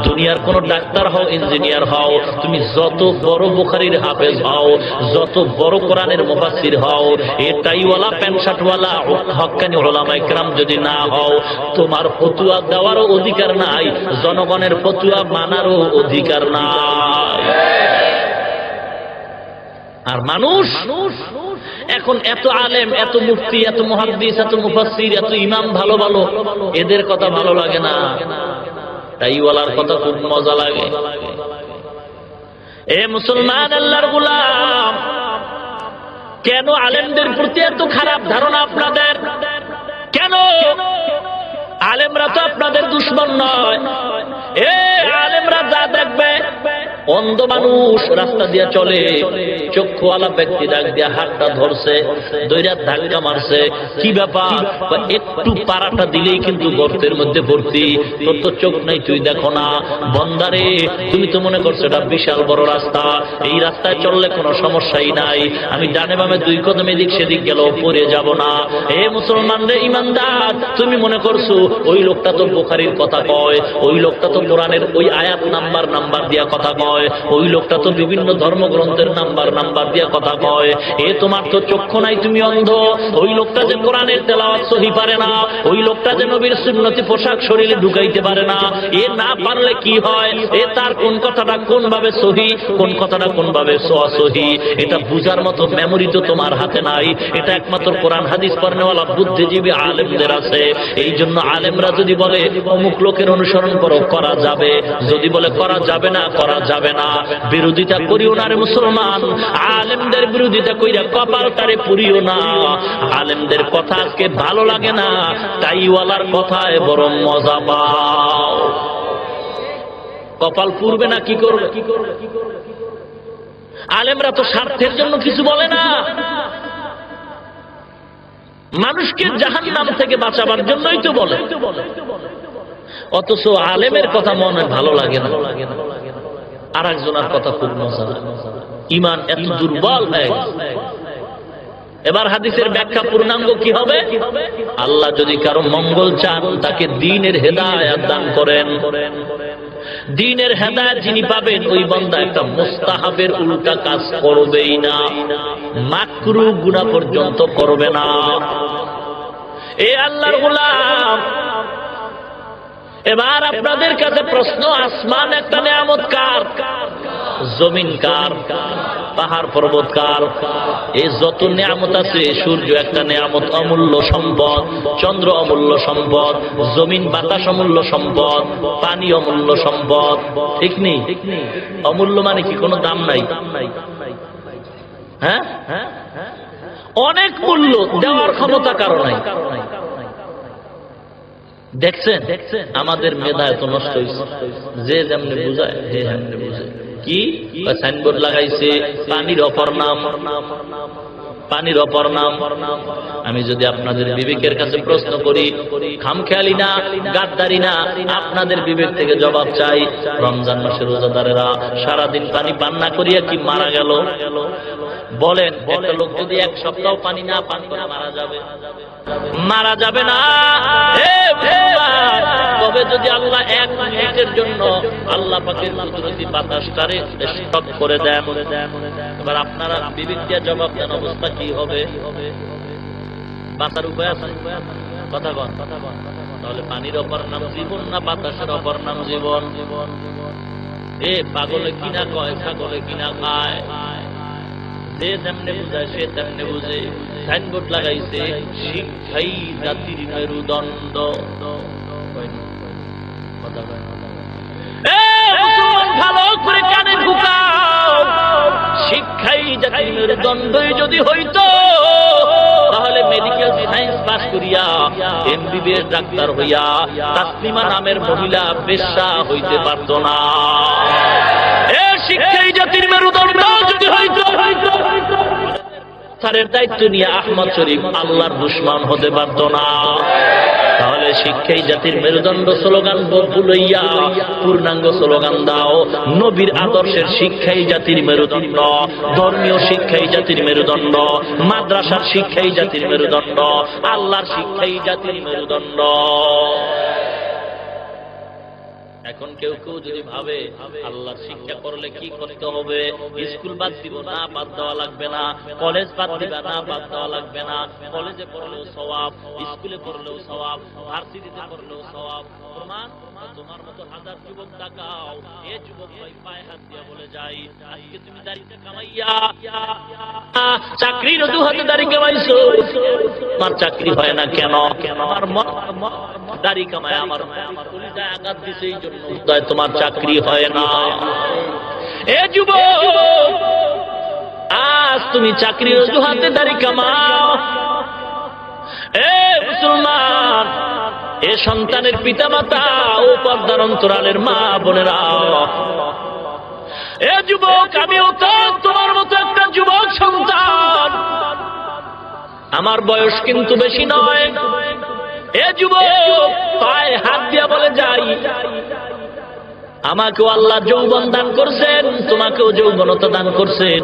দুনিয়ার কোন ডাক্তার হও, ইঞ্জিনিয়ার হও, তুমি যত বড় বুখারীর হাফেজ হও, যত বড় কোরআনের মুফাসসির হও, এটাইওয়ালা প্যান্ট শার্টওয়ালা হক্কানি উলামায়ে কেরাম যদি না হও, তোমার ফতোয়া দেওয়ারও অধিকার নাই, জনগণের ফতোয়া মানারও অধিকার নাই। আর মানুষ এখন এত আলেম, এত মুফতি, এত মুহাদ্দিস, এত মুফাসসির, এত ইমাম ভালো ভালো, এদের কথা ভালো লাগে না, তাইওয়ালার কথা খুব মজা লাগে। এ মুসলমান আল্লাহর গোলাম, কেন আলেমদের প্রতি এত খারাপ ধারণা আপনাদের? কেন? আলেমরা তো আপনাদের দুশমন নয়। এ আলেমরা যা দেখবে, অন্ধ মানুষ রাস্তা দিয়ে চলে, চক্ষুওয়ালা ব্যক্তি ডাক দিয়ে হাতটা ধরছে, দইরা ধাক্কা মারছে, কি ব্যাপার? একটু পাড়াটা দিলেই কিন্তু গর্তের মধ্যে ভর্তি, তোর তো চোখ নাই, তুই দেখো না? বন্দারে, তুমি তো মনে করছো এটা বিশাল বড় রাস্তা, এই রাস্তায় চললে কোনো সমস্যাই নাই, আমি ডানে বামে দুই কদম এদিক সেদিক গেলেও পড়ে যাব না। এ মুসলমান রে, ইমানদার, তুমি মনে করছো ওই লোকটা তো বুখারীর কথা কয়, ওই লোকটা তো কোরআনের ওই আয়াত নাম্বার দিয়া কথা কয়, ওই লোকটা তো বিভিন্ন ধর্মগ্রন্থের নাম্বার দিয়া কথা কয়, এ তোমার তো চক্ষু নাই, তুমি অন্ধ। ওই লোকটা যে কোরআনের তেলাওয়াত সহি পারে না, ওই লোকটা যে নবীর সুন্নতি পোশাক শরীরে ঢুকাইতে পারে না, এ না পারলে কি হয়? এ তার কোন কথাটা কোন ভাবে সহি, কোন কথাটা কোন ভাবে অসহি, এটা বুঝার মতো মেমোরি তো তোমার হাতে নাই। এটা একমাত্র কোরআন হাদিস পড়নেওয়ালা বুদ্ধিজীবী আলেমদের আছে। এই জন্য আলেমরা যদি বলে অমুক লোকের অনুসরণ করো, করা যাবে, যদি বলে করা যাবে না, করা যাবে না। বিরোধিতা করিও না রে মুসলমান, আলেমদের বিরোধিতা কইরা কপাল তারে পুরিও না। আলেমদের কথা আজকে ভালো লাগে না, তাইওয়ালার কথায় বড় মজা পাও। কপাল পুরবে না, কি করবে? আলেমরা তো স্বার্থের জন্য কিছু বলে না, মানুষকে জাহান্নাম থেকে বাঁচাবার জন্যই তো বলে। অথচ আলেমের কথা মনে ভালো লাগে না, আর একজনের কথা খুব মজা লাগে। ঈমান এত দুর্বল হয়ে গেছে। এবার হাদিসের ব্যাখ্যা পূর্ণাঙ্গ কি হবে? আল্লাহ যদি কারো মঙ্গল চান, তাকে দ্বীনের হেদায়েত দান করেন। দ্বীনের হেদায়েত যিনি পাবেন, ওই বান্দা একটা মুস্তাহাবের উল্টা কাজ করবেই না, মাকরুহ গুনাহ পর্যন্ত করবে না। এ আল্লাহর গোলাম, এবার আপনাদের কাছে প্রশ্ন, আসমান একটা নিয়ামত কার? জমিন কার? পাহাড় পর্বত কার? এই যত নিয়ামত আছে, সূর্য একটা নিয়ামত, অমূল্য সম্পদ, চন্দ্র অমূল্য সম্পদ, জমিন বাতাস অমূল্য সম্পদ, পানি অমূল্য সম্পদ, ঠিক নেই? অমূল্য মানে কি কোনো দাম নাই? হ্যাঁ, অনেক মূল্য, দেওয়ার ক্ষমতা কারো নাই। দেখছেন আমাদের মেধা এত নষ্ট হয়েছে, যে যেমনি বুঝায় হে হেমনি বুঝায়। কি সাইনবোর্ড লাগাইছে, পানির অপর নাম, পানির অপর নাম। আমি যদি আপনাদের বিবেকের কাছে প্রশ্ন করি, খামখেয়ালি না, গাদ্দারি না, আপনাদের বিবেক থেকে জবাব চাই। রমজান মাসের রোজাদারেরা সারাদিন পানি পান না করিয়া কি মারা গেল? বলেন, একটা লোক যদি এক সপ্তাহ পানি না পান করে মারা যাবে? মারা যাবে না। তবে যদি আল্লাহ এক মিনিটের জন্য আল্লাহ পাকের কুদরতি বাতাসটারে স্টপ করে দেন, এবার আপনারা বিবেক দিয়ে জবাব দেন, অবস্থা কি হবে? বাঁচার উপায় আছে? কথা বল। তাহলে পানির অপর নাম জীবন না বাতাসের অপর নাম জীবন? পাগলে কিনা কয়, ছাগলে কিনা খায়, যে তেমনে বুঝায় সে তেমনে বুঝে। সাইনবোর্ড লাগাইছে, শিক্ষাই জাতির মেরুদণ্ড। ভালো করে কানে ঢুকাও, শিক্ষাই জাতির মেরুদণ্ডই যদি হইতো, তাহলে মেডিকেল সায়েন্স পাস করিয়া এমবিবিএস ডাক্তার হইয়া তাসলিমা নামের মহিলা বেশ্যা হইতে পারত না। শিক্ষাই জাতির মেরুদণ্ড যদি হইতো, তার দায়িত্ব নিয়ে আহমদ শরীফ আল্লাহর দুশমন হতে পারত না। তাহলে শিক্ষাই জাতির মেরুদণ্ড স্লোগান বলইয়া পূর্ণাঙ্গ স্লোগান দাও, নবীর আদর্শের শিক্ষাই জাতির মেরুদণ্ড, ধর্মীয় শিক্ষাই জাতির মেরুদণ্ড, মাদ্রাসার শিক্ষাই জাতির মেরুদণ্ড, আল্লাহর শিক্ষাই জাতির মেরুদণ্ড। এখন কেউ কেউ যদি ভাবে আল্লাহর শিক্ষা করলে কি করতে হবে, স্কুল বাদ দিব না, বাদ দেওয়া লাগবে না, কলেজ বাদ দিবা না, বাদ দেওয়া লাগবে না, কলেজে পড়লেও সওয়াব, স্কুলে পড়লেও সওয়াব, ভার্সিটিতে পড়লেও সওয়াব। প্রমাণ, তোমার মতো হাজার যুবক দেখাও, এ যুবক ভাই পায়ে হাত দিয়া বলে যাই, আজকে তুমি দাড়িটা কামাইয়া চাকরির অজুহাতে দাড়ি কামাইছো, তোমার চাকরি হয় না কেন? আমার দাড়ি কামায় আমার কলিজায় আঘাত দিছে, এই জন্য তোমার চাকরি হয় না। এ যুবক, আজ তুমি চাকরির অজুহাতে দাড়ি কামাও। এ মুসলমান, এ সন্তানের পিতা মাতা ও পর্দার অন্তরালের মা বোনেরা, এ যুবক, আমিও তো তোমার মতো একটা যুবক সন্তান, আমার বয়স কিন্তু বেশি নয়। এ যুবক, পায়ে হাত দিয়া বলে যাই, আমাকেও আল্লাহ যৌবন দান করছেন, তোমাকেও যৌবনতা দান করছেন।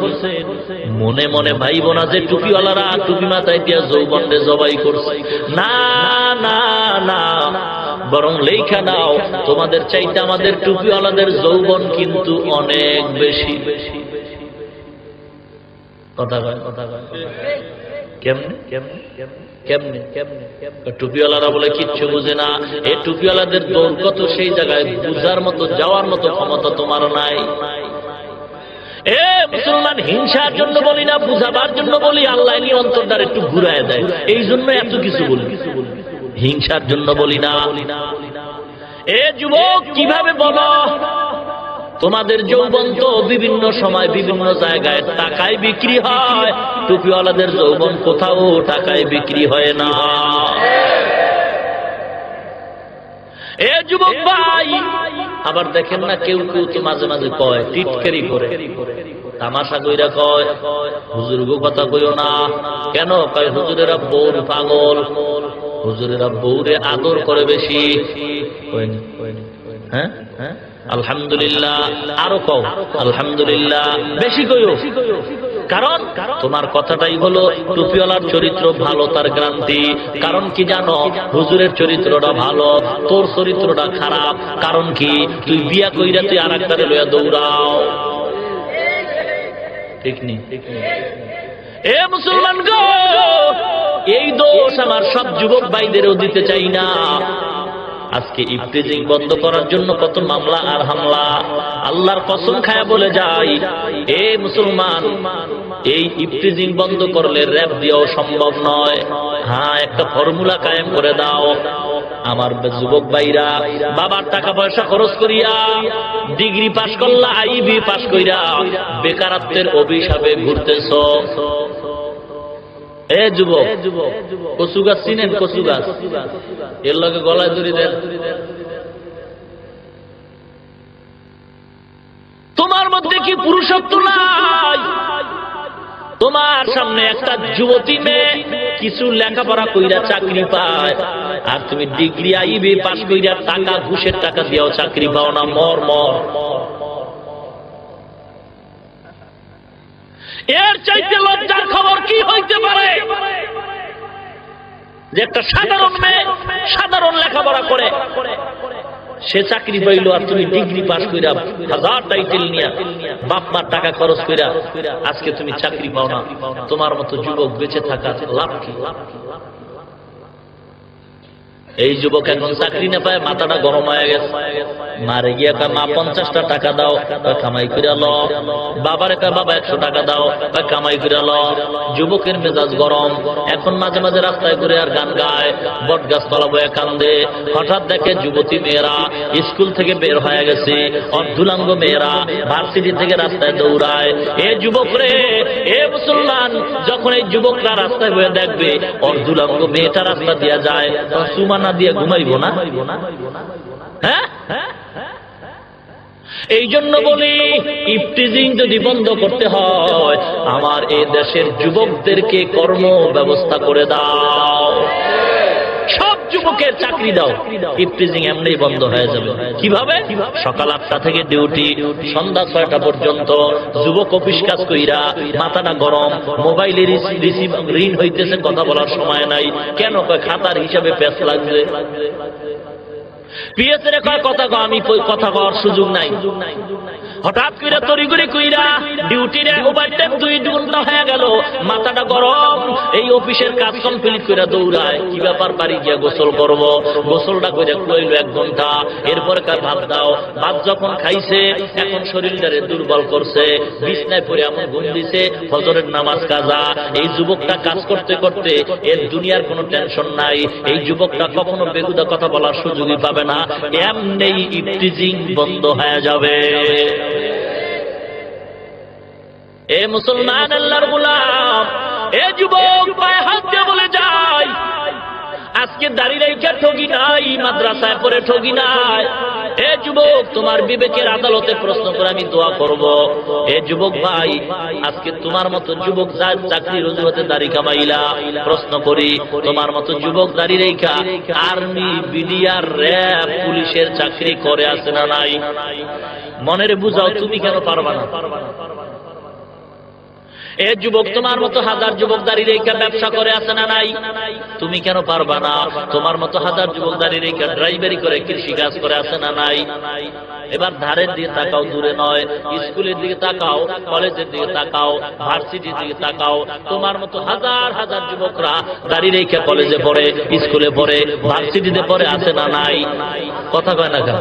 মনে মনে ভাইব না যে টুপিওয়ালারা টুপি মাথায় দিয়া যৌবনকে জবাই করছে। না না না, বরং লেখা নাও, তোমাদের চাইতে আমাদের টুপিওয়ালাদের যৌবন কিন্তু অনেক বেশি। কথা কয়, কথা কয়। কেমনে কেমনে কেমনে কেমনে? টুপিওয়ালারা বলে কিচ্ছু বুঝে না। এই টুপিওয়ালাদের দৌড় কত সেই জায়গায় বুঝার মতো, যাওয়ার মতো ক্ষমতা তোমার নাই। এ মুসলমান, হিংসার জন্য বলি না, বুঝাবার জন্য বলি। আল্লাহ নিয়ে অন্তরটার একটু ঘুরায় দেয়, এই জন্য এত কিছু বলি, হিংসার জন্য বলি না। এ যুবক, কিভাবে বলো? তোমাদের যৌবন তো বিভিন্ন সময় বিভিন্ন জায়গায় টাকায় বিক্রি হয়, টুপিওয়ালাদের যৌবন কোথাও টাকায় বিক্রি হয় না। এ যুবক ভাই, আবার দেখেন না, কেউ কেউ তো মাঝে মাঝে কয়, টিটকারি করে, তামাশা কইরা কয়, হুজুর গো কথা কইও না। কেন কয়? হুজুরেরা বউর পাগল, হুজুরেরা বউরে আদর করে বেশি। হ্যাঁ হ্যাঁ, আলহামদুলিল্লাহ। আরো কও আলহামদুলিল্লাহ, বেশি কইও। কারণ তোমার কথাটাই হলো টুপিওয়ালার চরিত্র ভালো, তার গ্রান্তি। কারণ কি জানো? হুজুরের চরিত্রটা ভালো, তোর চরিত্রটা খারাপ। কারণ কি? তুই বিয়া কইরা তুই আর একটারে লইয়া দৌড়াও। ঠিক নি? এ মুসলমান গো, এই দোষ আমার সব যুবক ভাইদেরও দিতে চাই না। আজকে ইফতিজিং বন্ধ করার জন্য কত মামলা আর হামলা। আল্লাহর কসম খায়া বলে যাই, এ মুসলমান, এই ইফতিজিং বন্ধ করলে র‍্যাব দিয়েও সম্ভব নয়। হ্যাঁ, একটা ফর্মুলা কায়েম করে দাও। আমার যুবক ভাইরা, বাবার টাকা পয়সা খরচ করিয়া ডিগ্রি পাস করলা, আইবি পাস কইরা বেকারত্বের অভিশাপে ঘুরতেছ। এ যুবক, কচু গাছ চিনেন? কচু গাছ, এর লগে গলায় দড়ি দেন। তোমার মধ্যে কি পুরুষত্ব নাই? তোমার সামনে একটা যুবতী মেয়ে কিছু লেখাপড়া কইরা চাকরি পায়, আর তুমি ডিগ্রি আইবি পাস কইরা টাকা ঘুষের টাকা দিয়েও চাকরি পাও না। মর মর। এর চাইতে লজ্জার খবর কি হইতে পারে যে একটা সাধারণ মেয়ে সাধারণ লেখাপড়া করে সে চাকরি পাইল, আর তুমি ডিগ্রি পাস কইরা 1000 টাইটেল নিয়া বাপ মার টাকা খরচ কইরা আজকে তুমি চাকরি পাও না। তোমার মতো যুবক বেঁচে থাকার লাভ কি? এই যুবক এখন চাকরি না পায়, মাথাটা গরম হয়ে গেছে। মারে গিয়া কয় মা 50টা টাকা দাও, কামাই করে ল। বাবারে কয় বাবা 100 টাকা দাও, কামাই করে ল। যুবকের মেজাজ গরম। এখন মাঝে মাঝে রাস্তায় ঘুরে আর গান গায়, বট গাছ তলা বয়ে কান্দে। হঠাৎ দেখে যুবতী মেয়েরা স্কুল থেকে বের হয়ে গেছে, অর্ধুলাঙ্গ মেয়েরা ভার্সিটি থেকে রাস্তায় দৌড়ায়। এ যুবক রে, এ মুসলমান, যখন এই যুবকরা রাস্তায় বয়ে দেখবে অর্ধুলাঙ্গ মেয়েটা রাস্তা দিয়া যায়, সুমান দিয়ে ঘুমাইব না? হ্যাঁ, এই জন্য বলি ইফটিজিং যদি বন্ধ করতে হয়, আমার এই দেশের যুবকদেরকে কর্ম ব্যবস্থা করে দাও। সব যুবকের চাকরি দাও, ইফটিজিং এমনি বন্ধ হয়ে যাবে। কিভাবে? সকাল 8টা থেকে ডিউটি, সন্ধ্যা 6টা পর্যন্ত। যুবক অফিস কাজ কইরা মাথাটা গরম, মোবাইলে রিসিভ রিং হইতেছে, কথা বলার সময় নাই। কেন? খাতার হিসাবে পেছ লাগবে। পিএসের কয় কথা কয়, আমি কথা কওয়ার সুযোগ নাই। হঠাৎ করে তড়িঘড়ি কইরা ডিউটির ওভারটাইম 2 ঘন্টা হয়ে গেল, মাথাটা গরম। এই অফিসের কাজ কমপ্লিট করে দৌড়ায়। কি ব্যাপার? বাড়ি গিয়া গোসল করব। গোসলটা করে লইল 1 ঘন্টা। এরপরে ভাত দাও। ভাত যখন খাইছে, এখন শরীরটারে দুর্বল করছে, বিছনায় পড়ে এমন ঘুম দিছে, ফজরের নামাজ কাজা। এই যুবকটা কাজ করতে করতে এর দুনিয়ার কোনো টেনশন নাই। এই যুবকটা কখনো বেহুদা কথা বলার সুযোগই পাবে না। এমনি ইফটিজিং বন্ধ হয়ে যাবে। এ মুসলমান, আল্লাহর গোলাম, এ যুবক, পায়ে হাত দিয়ে বলে যাই, আজকে দাড়ি রাইখা ঠগি নাই, মাদ্রাসায় পড়ে ঠগি নাই। এ যুবক, তোমার বিবেকের আদালতে প্রশ্ন করে আমি দোয়া করব। এ যুবক ভাই, আজকে তোমার মতো যুবক যার চাকরির অজুহাতে দাড়ি কামাইলা, প্রশ্ন করি, তোমার মতো যুবক দাড়ি রেখা আর্মি, বিডিআর, র্যাব, পুলিশের চাকরি করে আছে না নাই? মনের বুঝাও, তুমি কেন পারবা না? এ যুবক, তোমার মতো হাজার যুবক দাঁড়িয়ে রেখা ব্যবসা করে আছে না নাই? তুমি কেন পারবা না? তোমার মতো হাজার যুবক দাঁড়িয়ে রেখা ড্রাইভারি করে, কৃষি কাজ করে আছে না নাই? এবার ধারের দিকে তাকাও, দূরে নয়। স্কুলের দিকে তাকাও, কলেজের দিকে তাকাও, ভার্সিটির দিকে তাকাও। তোমার মতো হাজার হাজার যুবকরা দাঁড়িয়ে রেখা কলেজে পড়ে, স্কুলে পড়ে, ভার্সিটিতে পড়ে আছে না নাই? কথা কয় না কেন?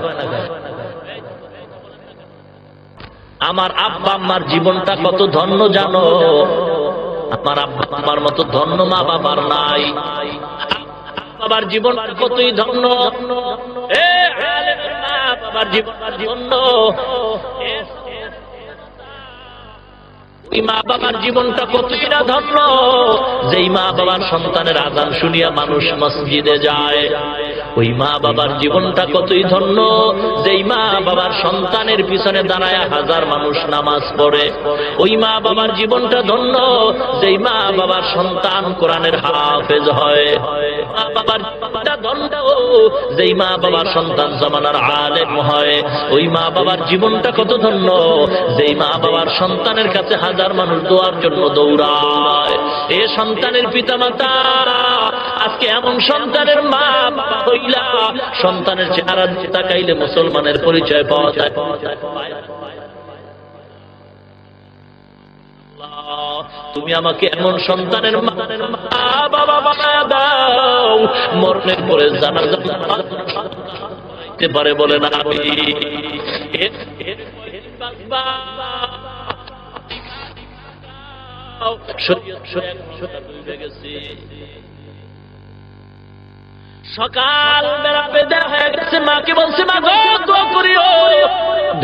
আমার আব্বা আম্মার জীবনটা কত ধন্য জানো? আমার আব্বা আম্মার মতো ধন্য মা বাবার নাই। বাবার জীবন কতই ধন্য। এ আলেমের মা বাবার জীবন ধন্য। ওই মা বাবার জীবনটা কতই না ধন্য, যেই মা বাবার সন্তানের আযান শুনিয়া মানুষ মসজিদে যায়। ওই মা বাবার জীবনটা কতই ধন্য, যেই মা বাবার সন্তানের পিছনে দাঁড়ায় হাজার মানুষ নামাজ পড়ে। ওই মা বাবার জীবনটা ধন্য, যেই মা বাবার সন্তান কোরআনের হাফেজ হয়। মা বাবার জীবনটা ধন্য, যেই মা বাবার সন্তান জামানার আলেম হয়। ওই মা বাবার জীবনটা কত ধন্য, যেই মা বাবার সন্তানের কাছে হাজার মানুষ দোয়ার জন্য দৌড়ায়। এ সন্তানের পিতা মাতা, আজকে এমন সন্তানের মা বাবা হইলা, সন্তানের চেহারা দিকে তাকাইলে মুসলমানের পরিচয় পাওয়া যায়। তুমি আমাকে এমন সন্তানের মা বাবা বানায়া দাও, মরণের পরে জানাজা দিতে পারে বলে না আমি। সকাল বেলা বেদা হয়ে গেছে, মাকে বলছে মা গো দোয়া করিও,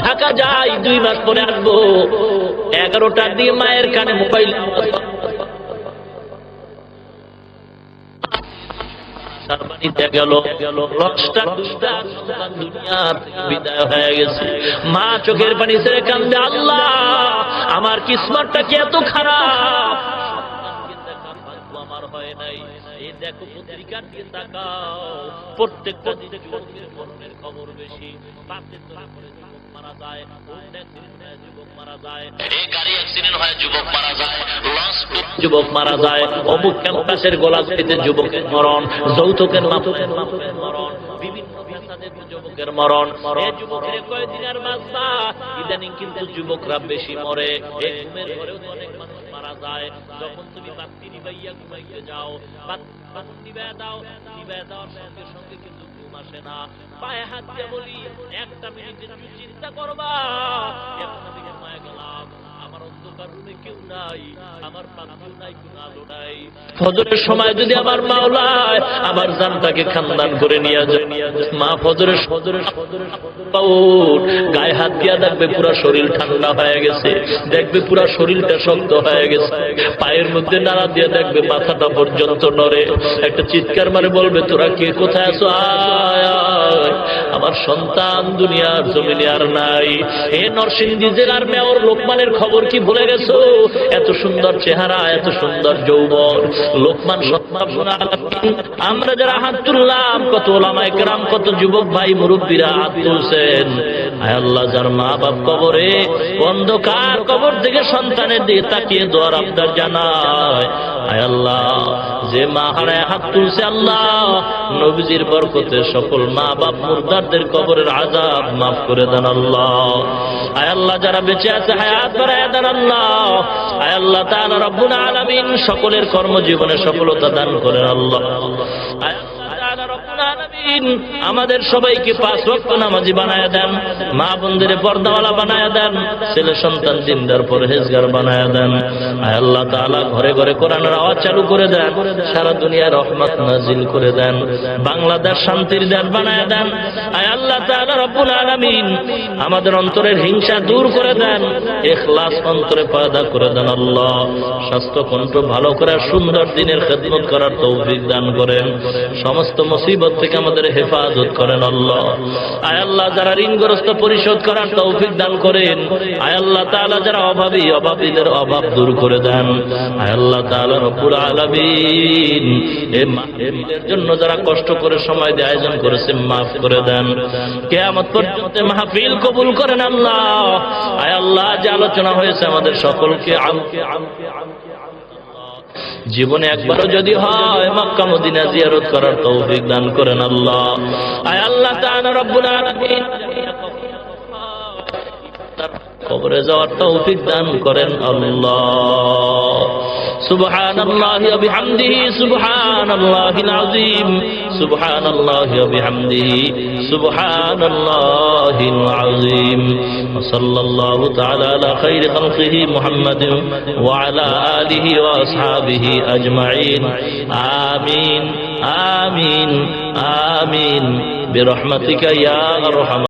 ঢাকা যাই 2 মাস পরে আসবো। 11টার দিয়ে মায়ের কানে মোবাইল বিদায় হয়ে গেছে। মা চোখের পানি ছেড়ে কান্দে, আল্লাহ আমার কিসমতটা কি এত খারাপ, সন্তানকে দেখার ভাগ্য আমার হয় নাই। এই দেখো পত্রিকার দিকে তাকাও, প্রত্যেকটা দিনে যুবকের মরণের খবর বেশি। বাসে চড়ে পড়ে যুবক মারা যায়, হোন্ডা অ্যাক্সিডেন্ট হয় যুবক মারা যায়, এই গাড়ি অ্যাক্সিডেন্ট হয় যুবক মারা যায়, লঞ্চ যুবক মারা যায়, অমুক ক্যাম্পাসের গোলাগুলিতে যুবকের মরণ, যৌতুকের মাধ্যমে মরণ, বিভিন্ন ফ্যাসাদের যুবকের মরণ। এই যুবকের কয়দিনের বাচ্চা, ইদানিং কিন্তু যুবকরা বেশি মরে। এই ঘুমের ঘরেও তো অনেক মানুষ মারা যায়। যখন তুমি বাতি নিবাইয়া ঘুমাইতে যাও, বাতি নিবাইয়া দাও, নিবাইয়া দেওয়ার সঙ্গে সঙ্গে কিন্তু ঘুম আসে না। পায়ে হাত দিয়ে বলি, একটা মিনিটের একটু চিন্তা করবা, এখন আমি ঘুমায় গেলাম, আমার অন্ধকার রুমে কেউ নাই, আমার পাখিও নাই, কোন আলো নাই। ফজরের সময় যদি আমার মাওলায় আমার জানটাকে খানদান করে নিয়ে যায়, মা ফজরের গায়ে হাত দিয়া দেখবে পুরা শরীর ঠান্ডা হয়ে গেছে, দেখবে পুরা শরীরটা শক্ত হয়ে গেছে, পায়ের মধ্যে নাড়া দিয়ে দেখবে মাথাটা পর্যন্ত নড়ে। একটা চিৎকার মারে বলবে, তোরা কে কোথায় আছো, আয় আয়, আমার সন্তান দুনিয়ার জমিনে আর নাই। এ নরসিংদী জেলার মেয়র লোকমানের খবর কি ভুলে গেছো? এত সুন্দর চেহারা, এত সুন্দর যৌবন লোকমান সত্তাব। আমরা যারা হাত তুললাম, কত ওলামায়ে কেরাম, কত যুবক ভাই মুরব্বীরা হাত তুলছেন। আয় আল্লাহ, যার মা বাপ কবরে, অন্ধকার কবর থেকে সন্তানের দিকে তাকিয়ে দোয়ার আবদার জানায়। আয় আল্লাহ, যে মা হারায় হাত তুলছে, আল্লাহ নবীজির বরকতে সকল মা বাপ মুর্দারদের কবরের আযাব মাফ করে দেন আল্লাহ। আয় আল্লাহ, যারা বেঁচে আছে হায়াত বাড়ায় দেন আল্লাহ। আয় আল্লাহ তাআলা রব্বুল আলামিন সকলের কর্মজীবনে সফলতা দান করেন আল্লাহ। আয় আমাদের সবাইকে 5 ওয়াক্ত নামাজি বানায়া দেন, মা বোনদের পর্দাওয়ালা বানায়া দেন, ছেলে সন্তান দিনদার পরহেজগার বানায়া দেন। আয় আল্লাহ তাআলা ঘরে ঘরে কোরআনের আওয়াজ চালু করে দেন, সারা দুনিয়ায় রহমত নাজিল করে দেন, বাংলাদেশ শান্তির দেশ বানায়া দেন। আয় আল্লাহ তাআলা রব্বুল আলামিন আমাদের অন্তরের হিংসা দূর করে দেন, ইখলাস অন্তরে পয়দা করে দেন আল্লাহ। স্বাস্থ্য কণ্ঠ ভালো করে সুন্দর দিনের খেদমত করার তৌফিক দান করেন, সমস্ত মুসিবত থেকে আমাদের হেফাজত করেন আল্লাহ। আয় আল্লাহ, যারা ঋণগ্রস্ত পরিশোধ করার তৌফিক দান করেন। আয় আল্লাহ তাআলা, যারা অভাবী, অভাবীদের অভাব দূর করে দেন। আয় আল্লাহ তাআলা রব্বুল আলামিন এর জন্য যারা কষ্ট করে সময় দিয়ে আয়োজন করেছে, মাফ করে দেন। কিয়ামত পর্যন্ত মাহফিল কবুল করেন আল্লাহ। আয় আল্লাহ, যে আলোচনা হয়েছে আমাদের সকলকে জীবনে একবারও যদি হয় মক্কা মদিনা জিয়ারত করার তৌফিক দান করেন আল্লাহ। আয় আল্লাহ তাআলা রব্বুল আলামিন কবরে যাওয়ার তৌফিক দান করেন আল্লাহ। সুবহানাল্লাহি ওয়া বিহামদিহি সুবহানাল্লাহিল আযীম, সুবহানাল্লাহি ওয়া বিহামদিহি সুবহানাল্লাহিল আযীম। ওয়া সাল্লাল্লাহু তাআলা আলা খাইরি খালকিহি মুহাম্মাদিন ওয়া আলা আলিহি ওয়া আসহাবিহি আজমাইন। আমিন আমিন আমিন বিরহমাতিকা ইয়া আরহাম।